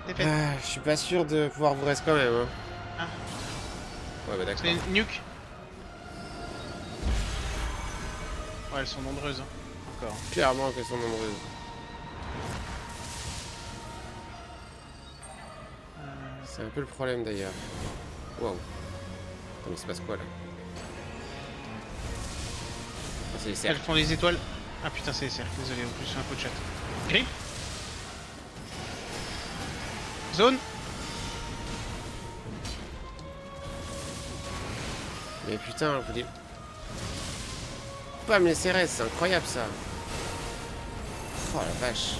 B: T'es fait.
A: Ah, je suis pas sûr de pouvoir vous rester quand même hein.
B: Ah.
A: Ouais bah d'accord.
B: C'est une nuque. Ouais elles sont nombreuses hein. Encore.
A: Clairement qu'elles sont nombreuses. C'est un peu le problème d'ailleurs. Waouh. Attends mais il se passe quoi là? Ah, c'est les
B: Elles
A: cercles.
B: font des étoiles. Ah putain c'est les cercles, désolé en plus c'est un coup de chat. Grip. Zone.
A: Mais putain, vous voulez pas me laisser rester, c'est incroyable ça. Oh la vache.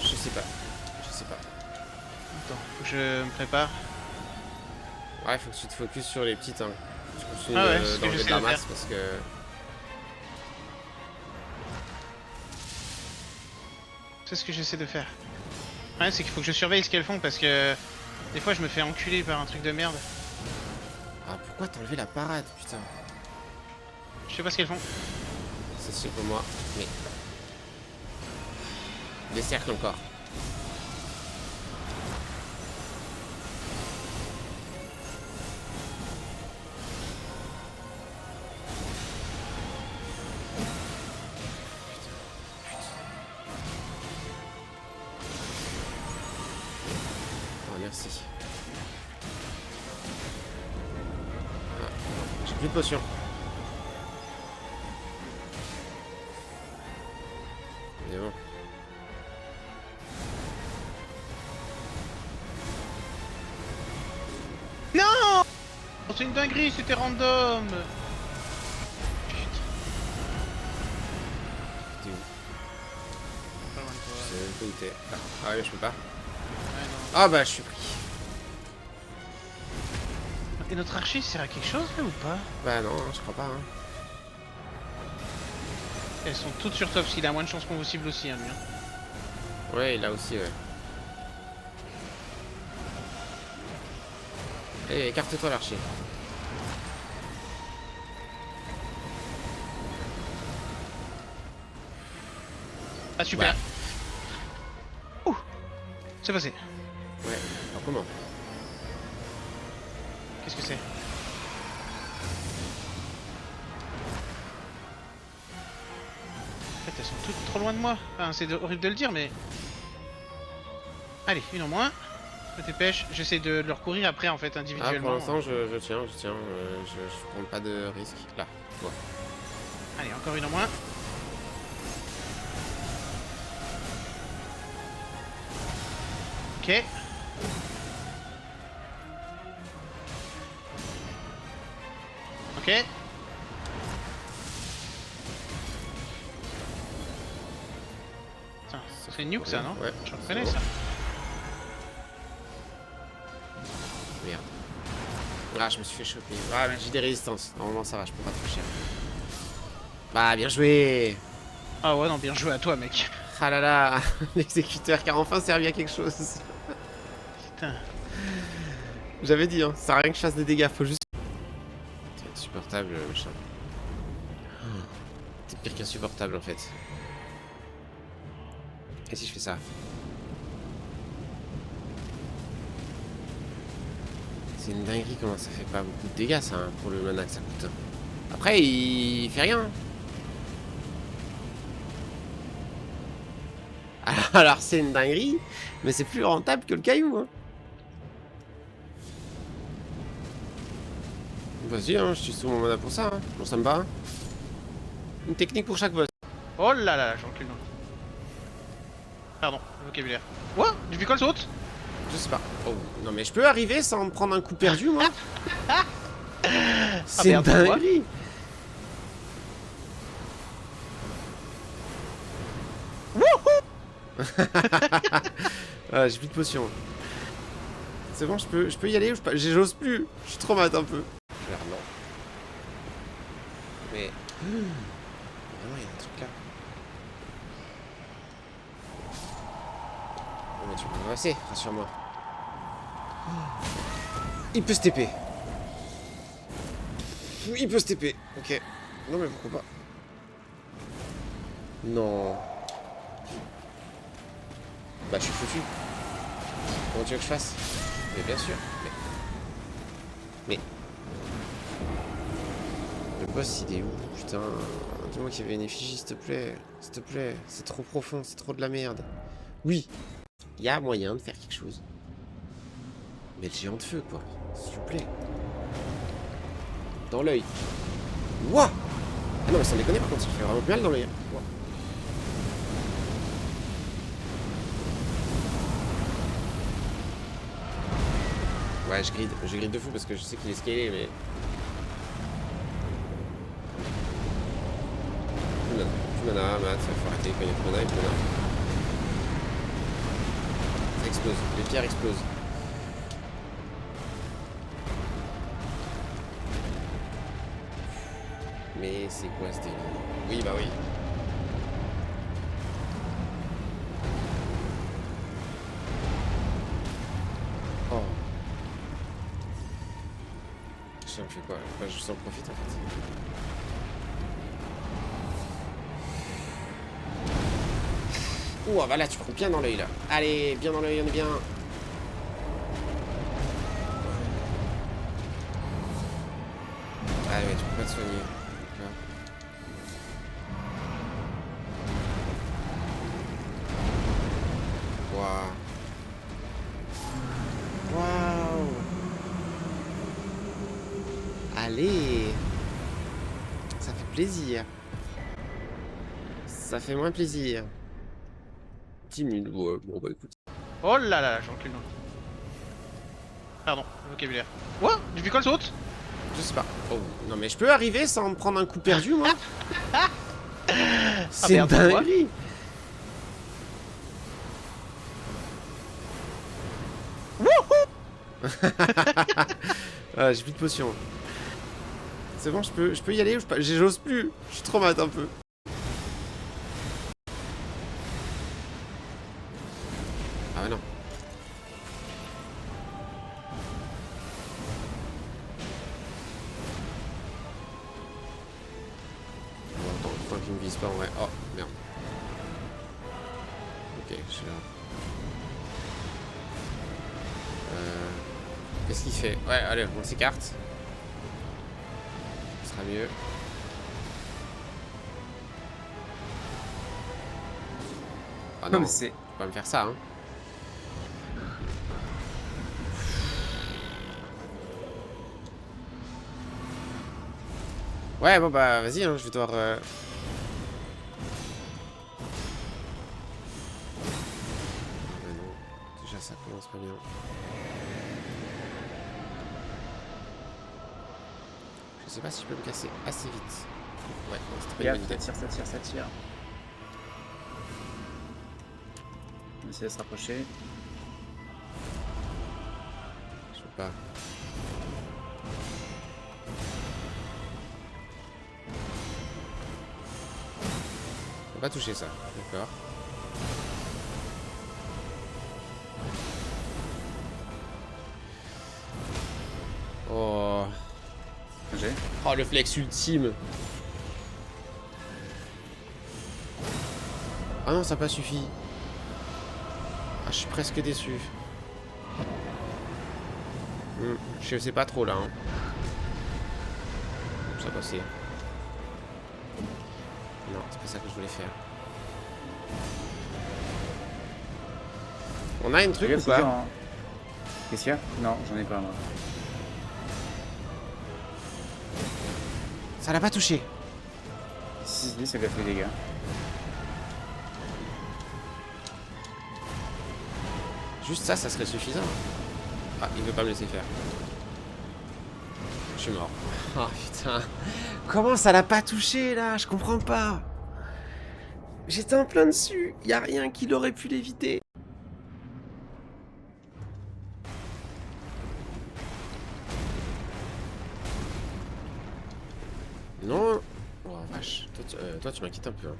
A: Je sais pas. Je sais pas.
B: Attends, faut que je me prépare.
A: Ouais, faut que tu te focuses sur les petites. Hein. Je continue
B: Ah ouais, c'est ce que
A: d'enlever
B: j'essaie
A: de la
B: de
A: masse
B: faire.
A: parce que.
B: C'est ce que j'essaie de faire. Le problème, c'est qu'il faut que je surveille ce qu'elles font parce que des fois, je me fais enculer par un truc de merde.
A: Ah, pourquoi t'as enlevé la parade, putain?
B: Je sais pas ce qu'elles font.
A: C'est pour moi, mais... Des cercles encore. Oh, merci. Ah, j'ai plus de potions. Mais bon.
B: Non! C'est une dinguerie, c'était random! Putain,
A: T'es où?
B: pas loin de
A: Je
B: toi.
A: sais même pas où t'es. Ah ouais, je peux pas.
B: Ouais, non.
A: Ah bah, je suis pris.
B: Et notre archer sert à quelque chose là ou pas?
A: Bah non, je crois pas. Hein.
B: Elles sont toutes sur top, parce qu'il a moins de chances qu'on vous cible aussi, hein, lui. Hein.
A: Ouais, là aussi, ouais. Allez, écarte-toi l'archer.
B: Ah super!
A: Ouais.
B: Ouh! C'est passé.
A: Ouais, alors comment?
B: Qu'est-ce que c'est? En fait, elles sont toutes trop loin de moi. Enfin, c'est horrible de le dire, mais... Allez, une en moins. Je me dépêche. J'essaie de leur courir après, en fait,
A: Ah,
B: individuellement.
A: pour l'instant, je tiens. Je prends pas de risque. Là, toi.
B: Allez, encore une en moins. Ok. Ok. Tiens, c'est nuke ça, non?
A: Ouais,
B: Je
A: c'est
B: reconnais
A: bon.
B: ça.
A: Merde. Ah, je me suis fait choper. Ah, mais j'ai des résistances. Normalement, ça va, je peux pas toucher. Bah, bien joué.
B: Ah ouais, non, bien joué à toi, mec.
A: Ah là là, l'exécuteur qui a enfin servi à quelque chose.
B: Putain.
A: J'avais dit, hein, ça sert à rien que je fasse des dégâts, faut juste... T'es insupportable, machin. T'es pire qu'insupportable, en fait. Et si je fais ça? C'est une dinguerie comment ça fait pas beaucoup de dégâts, ça, hein, pour le mana que ça coûte. Après, il fait rien. Alors c'est une dinguerie, mais c'est plus rentable que le caillou. Hein. Vas-y, hein, je suis sous mon mana pour ça. Hein. Bon, ça me va. Hein. Une technique pour chaque boss.
B: Oh là là, je recule. Pardon, le vocabulaire. What? Du picole saute?
A: Je sais pas. Oh, non mais je peux arriver sans me prendre un coup perdu, moi. C'est une
B: merde,
A: dinguerie. Ah, j'ai plus de potions. C'est bon, je peux y aller ou j'ose plus. Je suis trop mat un peu. Clairement. Mais... Vraiment, il y a un truc là. Oh, mais tu peux me passer, rassure-moi. Il peut se TP. Il peut se TP. Ok. Non mais pourquoi pas. Non. Bah je suis foutu. Comment tu veux que je fasse? Mais bien sûr. Mais... Le boss il est où? Putain. Dis-moi qu'il y avait une effigie s'il te plaît. S'il te plaît. C'est trop profond, c'est trop de la merde. Oui. Il y a moyen de faire quelque chose. Mais le géant de feu quoi. S'il vous plaît. Dans l'œil. Wouah. Ah non mais sans déconner par contre, ça fait vraiment mal dans l'œil. Hein. Ouais, je gride de fou parce que je sais qu'il est scalé, mais... Plus mana, mat, faut arrêter quand il y a plus mana, plus mana. Ça explose, les pierres explosent. Mais c'est quoi ce délire? Oui, bah oui. Ça me fait quoi? Bah, je s'en profite en fait. Ouh, ah bah là, tu prends bien dans l'œil là. Allez, bien dans l'œil, on est bien. Ah ouais, tu peux pas te soigner. Waouh. Waouh. Allez. Ça fait plaisir. Ça fait moins plaisir. 10 minutes, ouais, bon bah écoute.
B: Oh là là, j'en recule. Pardon, le vocabulaire. What? Depuis quand elle saute?
A: Je sais pas. Oh, non mais je peux arriver sans me prendre un coup perdu moi. C'est
B: merde,
A: dingue. Ah, j'ai plus de potions. C'est bon, je peux y aller ou je peux... J'ose plus. Je suis trop mat un peu. Ah ouais, non. Bon, tant qu'il me vise pas en vrai. Oh, merde. Ok, je suis là. Qu'est-ce qu'il fait? Ouais, allez, on s'écarte. Ce sera mieux. Ah non,
C: mais c'est...
A: faut pas me faire ça, hein. Ouais, bon bah vas-y, hein, je vais devoir... Ouais, non. Déjà ça commence pas bien. Je sais pas si je peux me casser assez vite. Ouais, non, c'était pas une
C: Regarde,
A: bonne idée.
C: ça tire, ça tire, ça tire. On essaie de se rapprocher.
A: Je peux pas. On va pas toucher ça, d'accord. Oh.
C: J'ai.
A: Oh, le flex ultime. Ah non, ça n'a pas suffi. Ah, je suis presque déçu. Je sais pas trop là. Hein. Ça passait. Non, c'est pas ça que je voulais faire. On a une truc ou
C: Regarde, c'est dur,
A: pas?
C: hein. Qu'est-ce qu'il y a? Non, j'en ai pas moi.
A: Ça l'a pas touché.
C: Si, ça lui a fait des dégâts.
A: Juste ça, ça serait suffisant. Ah, il veut pas me laisser faire. Je suis mort. Oh putain. Comment ça l'a pas touché là? Je comprends pas. J'étais en plein dessus. Y a rien qui l'aurait pu l'éviter. Non. Oh vache. Toi, tu m'inquiètes un peu. Hein.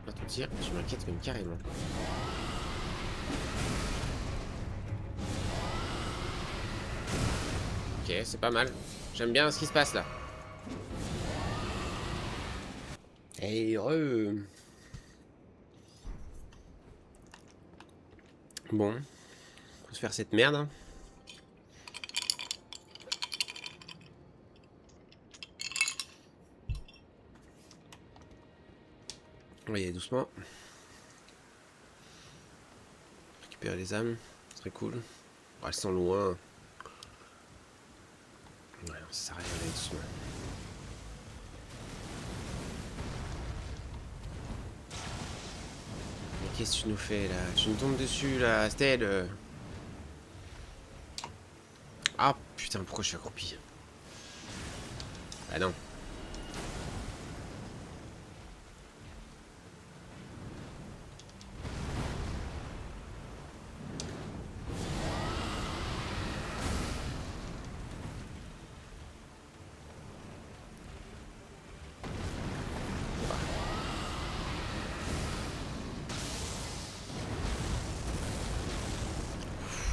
A: Pas tout dire, tu m'inquiètes même carrément. Ok, c'est pas mal. J'aime bien ce qui se passe là. Hey, heureux. Bon. Faut se faire cette merde. Hein. On va y aller doucement. Récupérer les âmes. Ce serait cool. Oh, elles sont loin. Ouais, ça sert à rien d'aller doucement. Mais qu'est-ce que tu nous fais là? Tu nous tombes dessus là, Stel. Ah putain, pourquoi je suis accroupi? Ah non.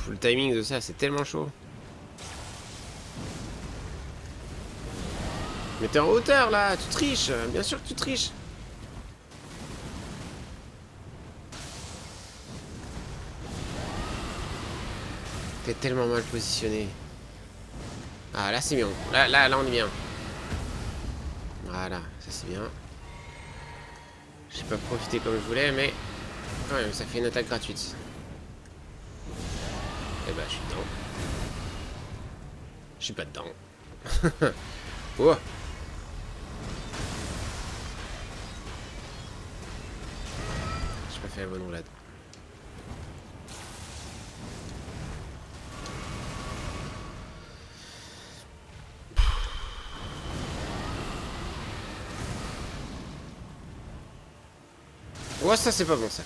A: Le timing de ça, c'est tellement chaud. Mais t'es en hauteur là, tu triches. Bien sûr que tu triches. T'es tellement mal positionné. Ah là c'est bien. Là on est bien. Voilà, ça c'est bien. J'ai pas profité comme je voulais, mais quand même, ça fait une attaque gratuite. Et bah, je suis dedans. Je suis pas dedans. Oh. J'ai pas fait la bonne roulade. Oh, ça c'est pas bon ça.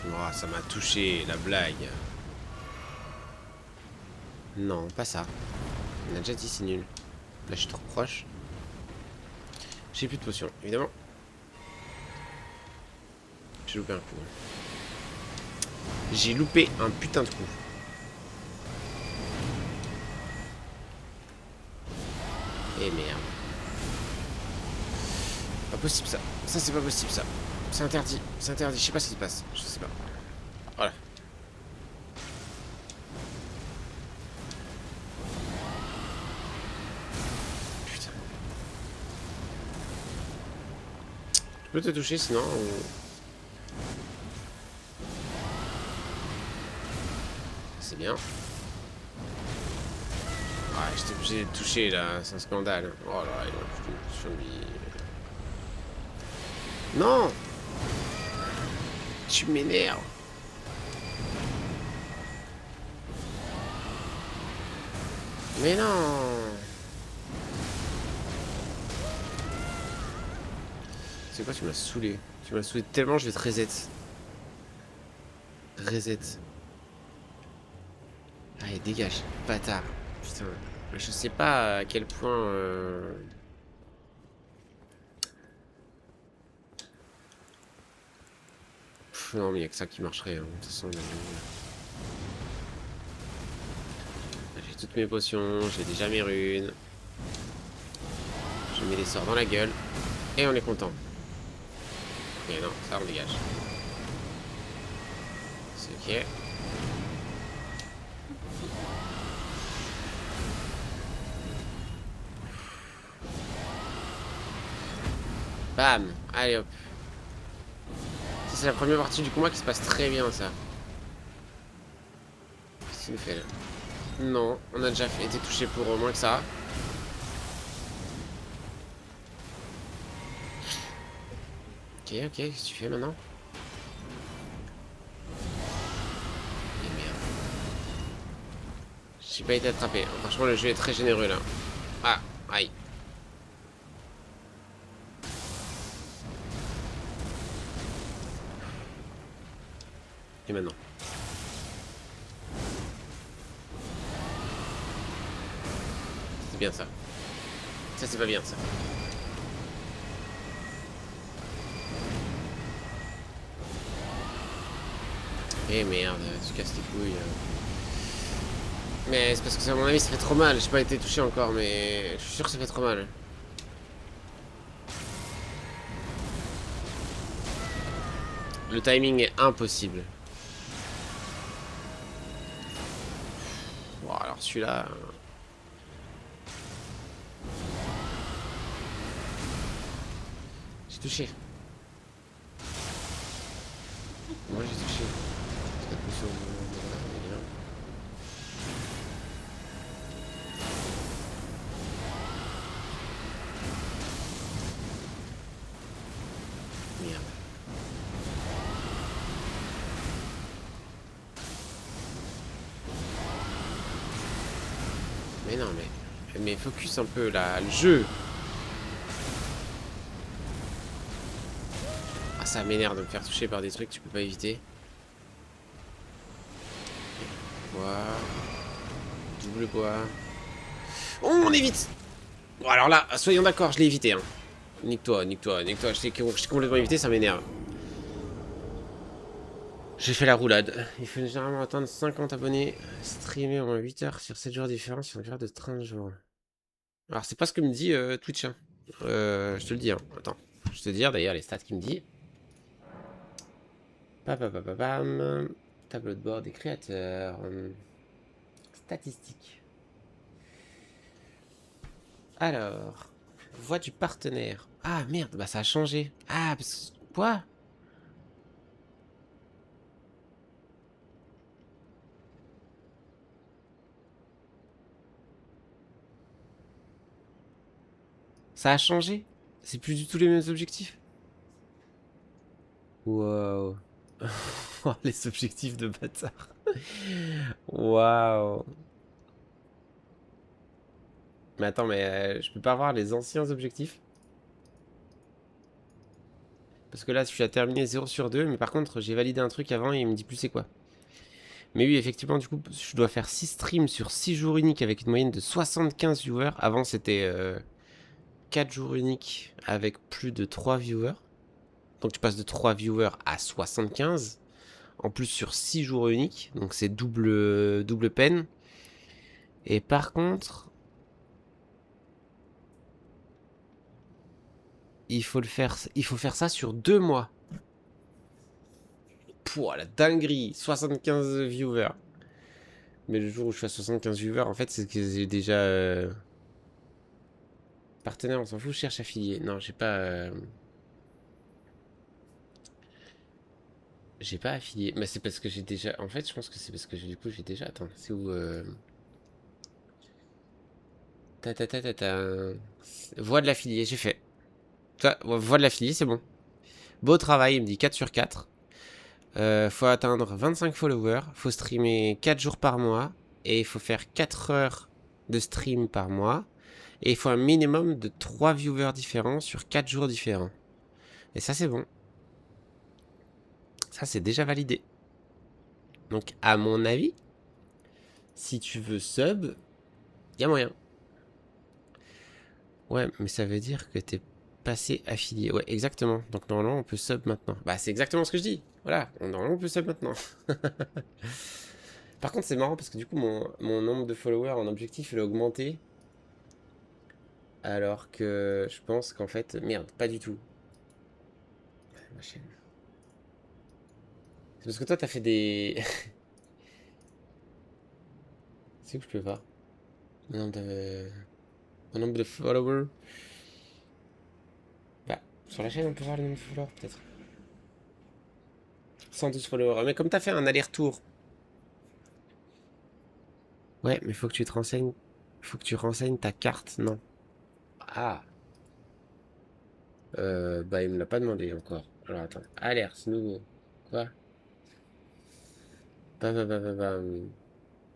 A: Oh, ça m'a touché, la blague. Non, pas ça. On a déjà dit c'est nul. Là, je suis trop proche. J'ai plus de potions, évidemment. J'ai loupé un coup. J'ai loupé un putain de coup. Et merde. Pas possible ça. Ça c'est pas possible ça. C'est interdit. C'est interdit. Je sais pas ce qui se passe. Je sais pas. Voilà. Putain. Je peux te toucher sinon ou... C'est bien. Ouais, j'étais obligé de toucher là, c'est un scandale. Oh là, il m'a foutu sur lui. Non! Tu m'énerves. Mais non! C'est quoi, tu m'as saoulé? Tu m'as saoulé tellement, je vais te reset. Reset. Allez, dégage, bâtard. Putain. Je sais pas à quel point... non, mais il n'y a que ça qui marcherait. Hein. De toute façon, j'ai toutes mes potions, j'ai déjà mes runes. Je mets les sorts dans la gueule. Et on est content. Et non, ça on dégage. C'est ok. Bam! Allez hop. Ça c'est la première partie du combat qui se passe très bien ça. Qu'est-ce qu'il nous fait là? Non, on a déjà été touché pour moins que ça. Ok, qu'est-ce que tu fais maintenant? Et merde. J'ai pas été attrapé. Franchement le jeu est très généreux là. Ah, aïe. Et maintenant. C'est bien ça. Ça c'est pas bien ça. Eh merde, tu casses tes couilles. Mais c'est parce que à mon avis ça fait trop mal. J'ai pas été touché encore mais je suis sûr que ça fait trop mal. Le timing est impossible. Bon alors celui-là... J'ai touché. Moi j'ai touché. Merde. Mais non mais focus un peu là, le jeu. Ah ça m'énerve de me faire toucher par des trucs que tu peux pas éviter. Bois. Double bois. Oh on évite. Bon alors là, soyons d'accord, je l'ai évité hein. Nique-toi. Je t'ai complètement évité, ça m'énerve. J'ai fait la roulade. Il faut généralement atteindre 50 abonnés, streamer en 8 heures sur 7 jours différents sur une période de 30 jours. Alors, c'est pas ce que me dit Twitch. Hein. Je te le dis. Hein. Attends. Je vais te dire d'ailleurs les stats qu'il me dit. Pam. Tableau de bord des créateurs. Statistiques. Alors. Voix du partenaire. Ah merde, bah ça a changé. Ah, parce que. Quoi? Ça a changé? C'est plus du tout les mêmes objectifs? Waouh. Oh, les objectifs de bâtard. Waouh. Mais attends, mais je peux pas voir les anciens objectifs? Parce que là, je suis à terminer 0 sur 2, mais par contre, j'ai validé un truc avant et il me dit plus c'est quoi. Mais oui, effectivement, du coup, je dois faire 6 streams sur 6 jours uniques avec une moyenne de 75 viewers. Avant, c'était 4 jours uniques avec plus de 3 viewers. Donc tu passes de 3 viewers à 75. En plus sur 6 jours uniques. Donc c'est double peine. Et par contre, il faut faire ça sur 2 mois. Pouah, la dinguerie. 75 viewers. Mais le jour où je fais 75 viewers, en fait, c'est que j'ai déjà... Partenaire, on s'en fout, cherche affilié. Non, j'ai pas... J'ai pas affilié. Mais c'est parce que j'ai déjà... En fait, je pense que c'est parce que du coup, j'ai déjà... Attends, c'est où... Voix de l'affilié, j'ai fait. Voix de l'affilié, c'est bon. Beau travail, il me dit 4 sur 4. Faut atteindre 25 followers. Faut streamer 4 jours par mois. Et il faut faire 4 heures de stream par mois. Et il faut un minimum de 3 viewers différents sur 4 jours différents. Et ça, c'est bon. Ça, c'est déjà validé. Donc, à mon avis, si tu veux sub, il y a moyen. Ouais, mais ça veut dire que t'es passé affilié. Ouais, exactement. Donc, normalement, on peut sub maintenant. Bah, c'est exactement ce que je dis. Voilà, normalement, on peut sub maintenant. Par contre, c'est marrant parce que du coup, mon nombre de followers en objectif, il a augmenté. Alors que je pense qu'en fait... Merde, pas du tout. Ma chaîne. C'est parce que toi, t'as fait des... C'est où je peux voir mon nombre de followers. Bah, sur la chaîne, on peut voir le nombre de followers, peut-être. 112 followers. Mais comme t'as fait un aller-retour... Ouais, mais faut que tu te renseignes... Faut que tu renseignes ta carte, non. Ah. Bah, il me l'a pas demandé encore. Alors, attends. Alerte, c'est nouveau. Quoi?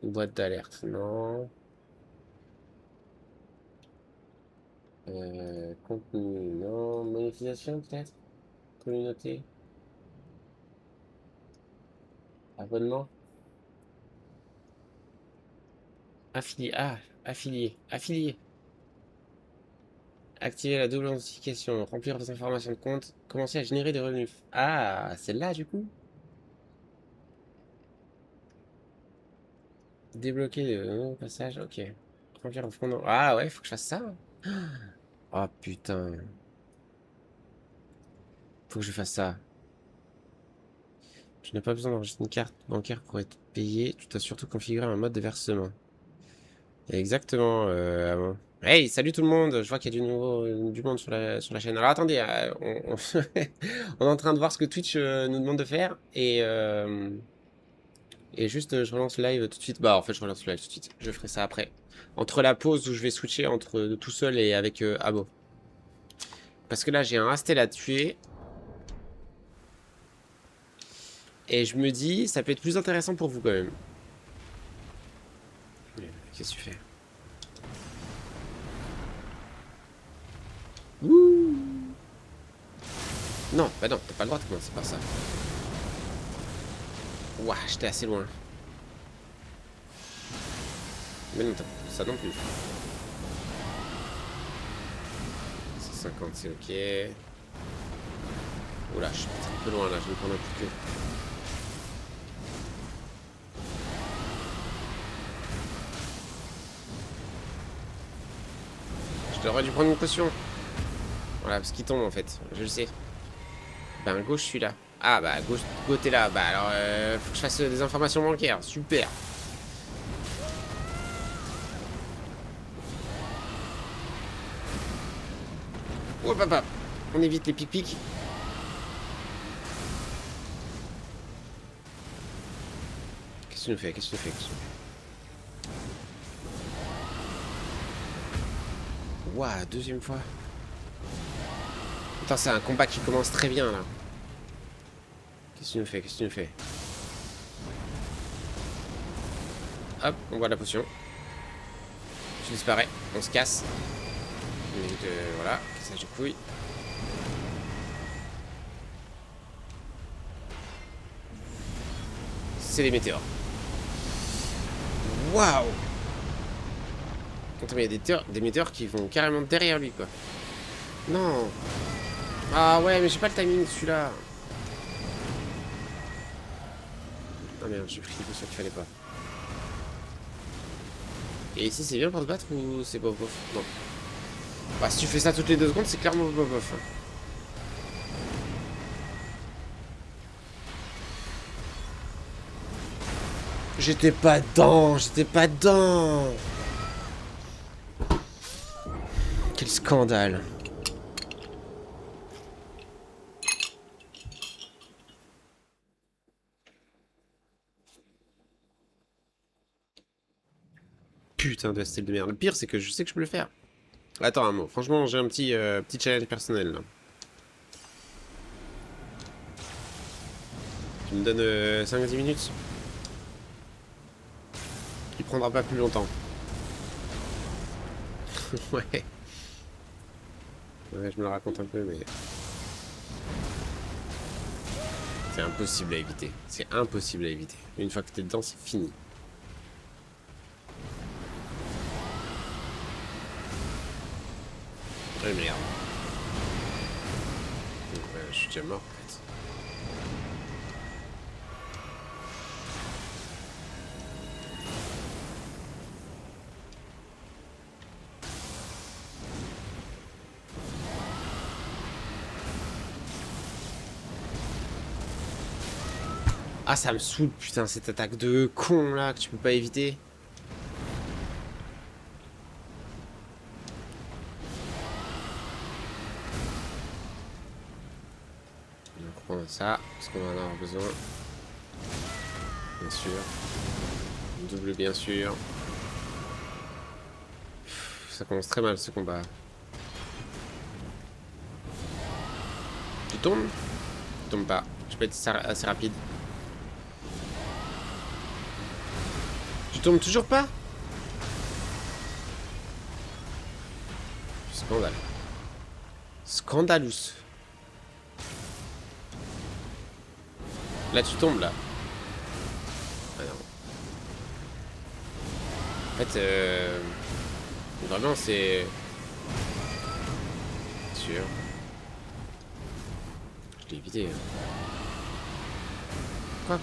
A: Boîte d'alerte, non. Contenu, non. Monétisation, peut-être? Communauté? Abonnement? Affilié. Ah, affilié. Activer la double authentification. Remplir des informations de compte. Commencer à générer des revenus. Ah, celle-là, du coup? Débloquer le passage, ok. Remplir le fond. Ah ouais, faut que je fasse ça. Oh putain. Faut que je fasse ça. Tu n'as pas besoin d'enregistrer une carte bancaire pour être payé. Tu dois surtout configurer un mode de versement. Exactement. Hey, salut tout le monde. Je vois qu'il y a du monde sur la chaîne. Alors attendez, on est en train de voir ce que Twitch nous demande de faire. Et juste, je relance le live tout de suite. Bah, en fait, je relance le live tout de suite. Je ferai ça après. Entre la pause où je vais switcher entre tout seul et avec Abo. Parce que là, j'ai un Astel à tuer. Et je me dis, ça peut être plus intéressant pour vous quand même. Qu'est-ce que tu fais? Ouh. Non, bah non, t'as pas le droit de commencer par ça. Ouah, j'étais assez loin. Mais non, t'as ça non plus. 150, c'est ok. Oula, je suis un peu loin là, je vais prendre un coup de queue. J'aurais dû prendre une potion. Voilà, parce qu'il tombe en fait, je le sais. Ben, gauche, je suis là. Ah, bah, gauche, côté là. Bah, alors, faut que je fasse des informations bancaires. Super. Oh, papa. On évite les pic-pics. Qu'est-ce que tu nous fais? Qu'est-ce que tu nous fais? Qu'est-ce que tu nous fais? Ouah, deuxième fois. Putain, c'est un combat qui commence très bien, là. Qu'est-ce que tu nous fais? Qu'est-ce que tu nous fais? Hop, on voit la potion. Je disparais. On se casse. Voilà, cassage de couilles. C'est les météores. Waouh! Attends, mais il y a des météores qui vont carrément derrière lui, quoi. Non! Ah ouais, mais j'ai pas le timing de celui-là. Ah merde, j'ai pris le potion qu'il fallait pas. Et ici, c'est bien pour se battre ou c'est bof bof? Non. Bah, si tu fais ça toutes les 2 secondes, c'est clairement bof bof. J'étais pas dedans, j'étais pas dedans. Quel scandale. Putain de style de merde. Le pire, c'est que je sais que je peux le faire. Attends un mot. Franchement, j'ai un petit challenge personnel là. Tu me donnes 5-10 minutes? Il prendra pas plus longtemps. Ouais. Ouais, je me le raconte un peu, mais... C'est impossible à éviter. C'est impossible à éviter. Une fois que t'es dedans, c'est fini. Ouais, merde. Donc, je suis déjà mort, en fait. Ah, ça me saoule, putain, cette attaque de con, là, que tu peux pas éviter. On va prendre ça, parce qu'on va en avoir besoin. Bien sûr. Double, bien sûr. Ça commence très mal, ce combat. Tu tombes? Tu tombes pas. Je peux être assez rapide. Tu tombes toujours pas? Scandale. Scandalous. Là, tu tombes, là. Ah non. En fait, vraiment, c'est... sûr. Je l'ai évité. Quoi?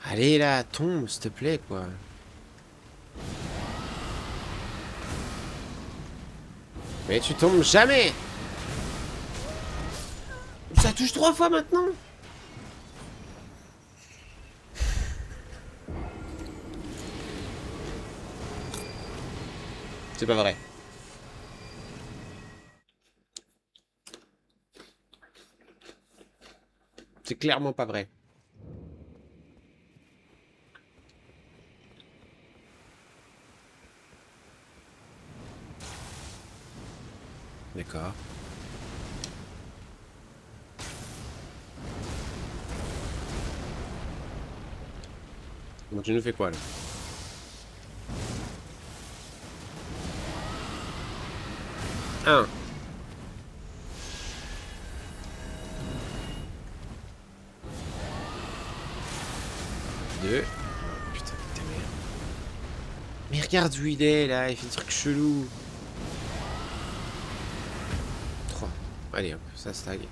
A: Allez, là, tombe, s'il te plaît, quoi. Mais tu tombes jamais! Ça touche 3 fois maintenant! C'est pas vrai. C'est clairement pas vrai. D'accord. Donc tu nous fais quoi là? Un. Deux. Oh, putain de ta mère. Mais regarde où il est là, il fait des trucs chelous. 3. Allez hop, ça stagne.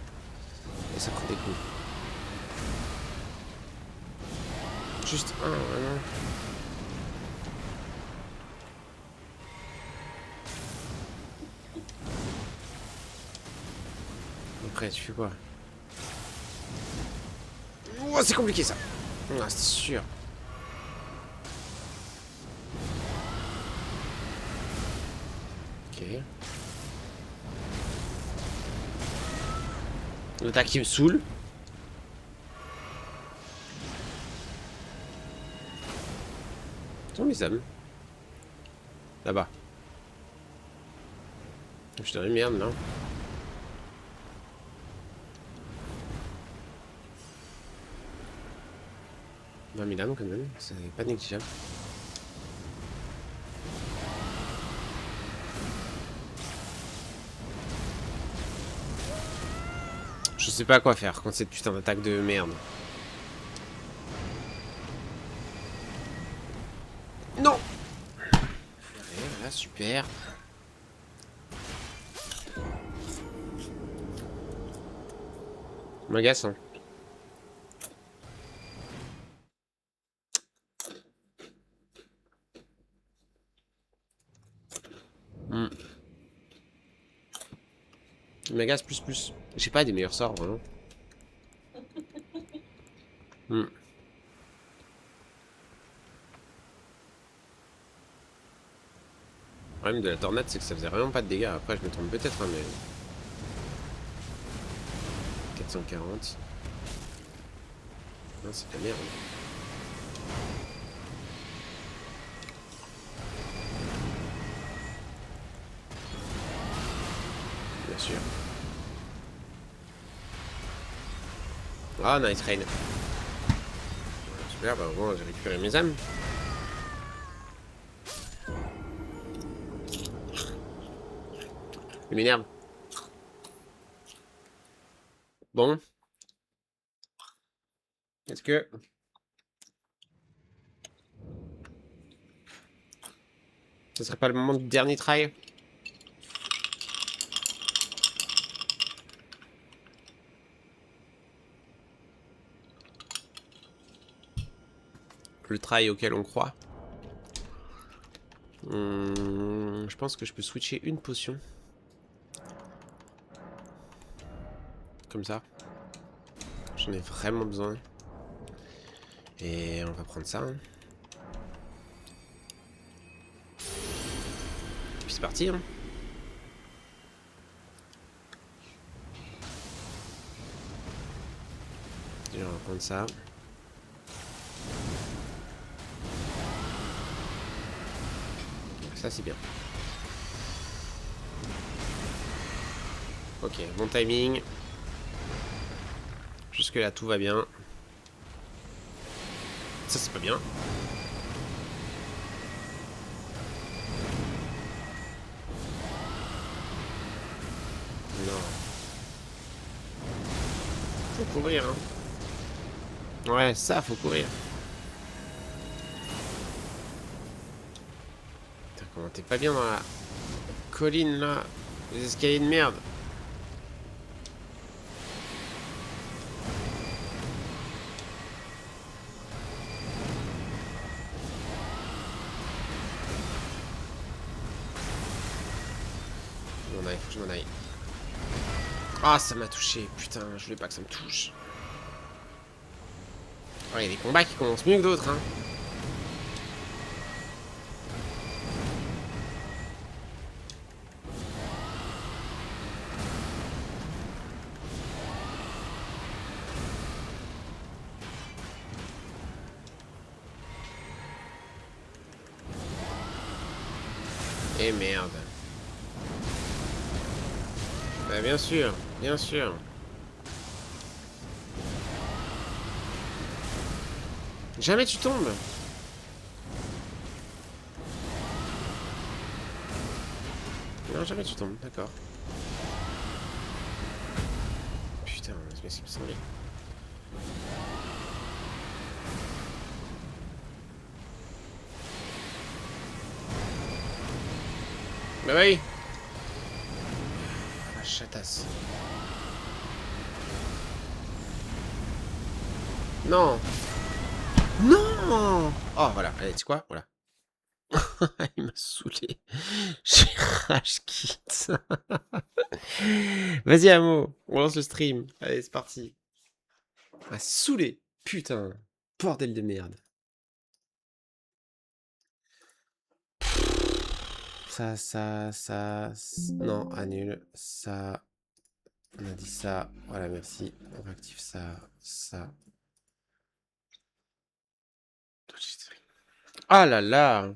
A: Et ça prend des coups. Juste un, vraiment. Après, tu fais quoi? Oh, c'est compliqué ça. Ah, c'est sûr. Ok. L'attaque qui me saoule. Sont mes âmes. Là-bas. Je suis dans une merde là. 20 000 âmes quand même, c'est pas négligeable. Je sais pas quoi faire contre cette putain d'attaque de merde. Non. Ouais, voilà, super. M'agace, hein. M'agace plus. J'ai pas des meilleurs sorts, vraiment. Le problème de la tornade, c'est que ça faisait vraiment pas de dégâts. Après, je me trompe peut-être, hein, mais... 440. Non, c'est de la merde. Bien sûr. Ah, nice rain. Super, bah au moins j'ai récupéré mes âmes. Il m'énerve. Bon. Est-ce que... ce serait pas le moment du dernier try? Le try auquel on croit. Je pense que je peux switcher une potion. Comme ça. J'en ai vraiment besoin. Et on va prendre ça. Hein. Et puis c'est parti. Hein. Déjà, on va prendre ça. Ça, c'est bien. Ok, bon timing. Jusque là, tout va bien. Ça, c'est pas bien. Non. Faut courir, hein. Ouais, ça, faut courir. Putain, comment t'es pas bien dans la colline, là. Les escaliers de merde. Faut que je m'en aille. Ah, ça m'a touché. Putain, je voulais pas que ça me touche. Oh, il y a des combats qui commencent mieux que d'autres, hein. Eh merde. Bah, bien sûr, bien sûr. Jamais tu tombes. Non, jamais tu tombes, d'accord. Putain, c'est ce qui me semblait. Bah oui. La chatasse. Non. Non! Oh, voilà. Allez, tu sais quoi? Voilà. Il m'a saoulé. J'ai rage quit. Vas-y, Amo. On lance le stream. Allez, c'est parti. Ah, saoulé. Putain. Bordel de merde. Non, annule. Ça. On a dit ça. Voilà, merci. On réactive ça. Ça. Ah là là.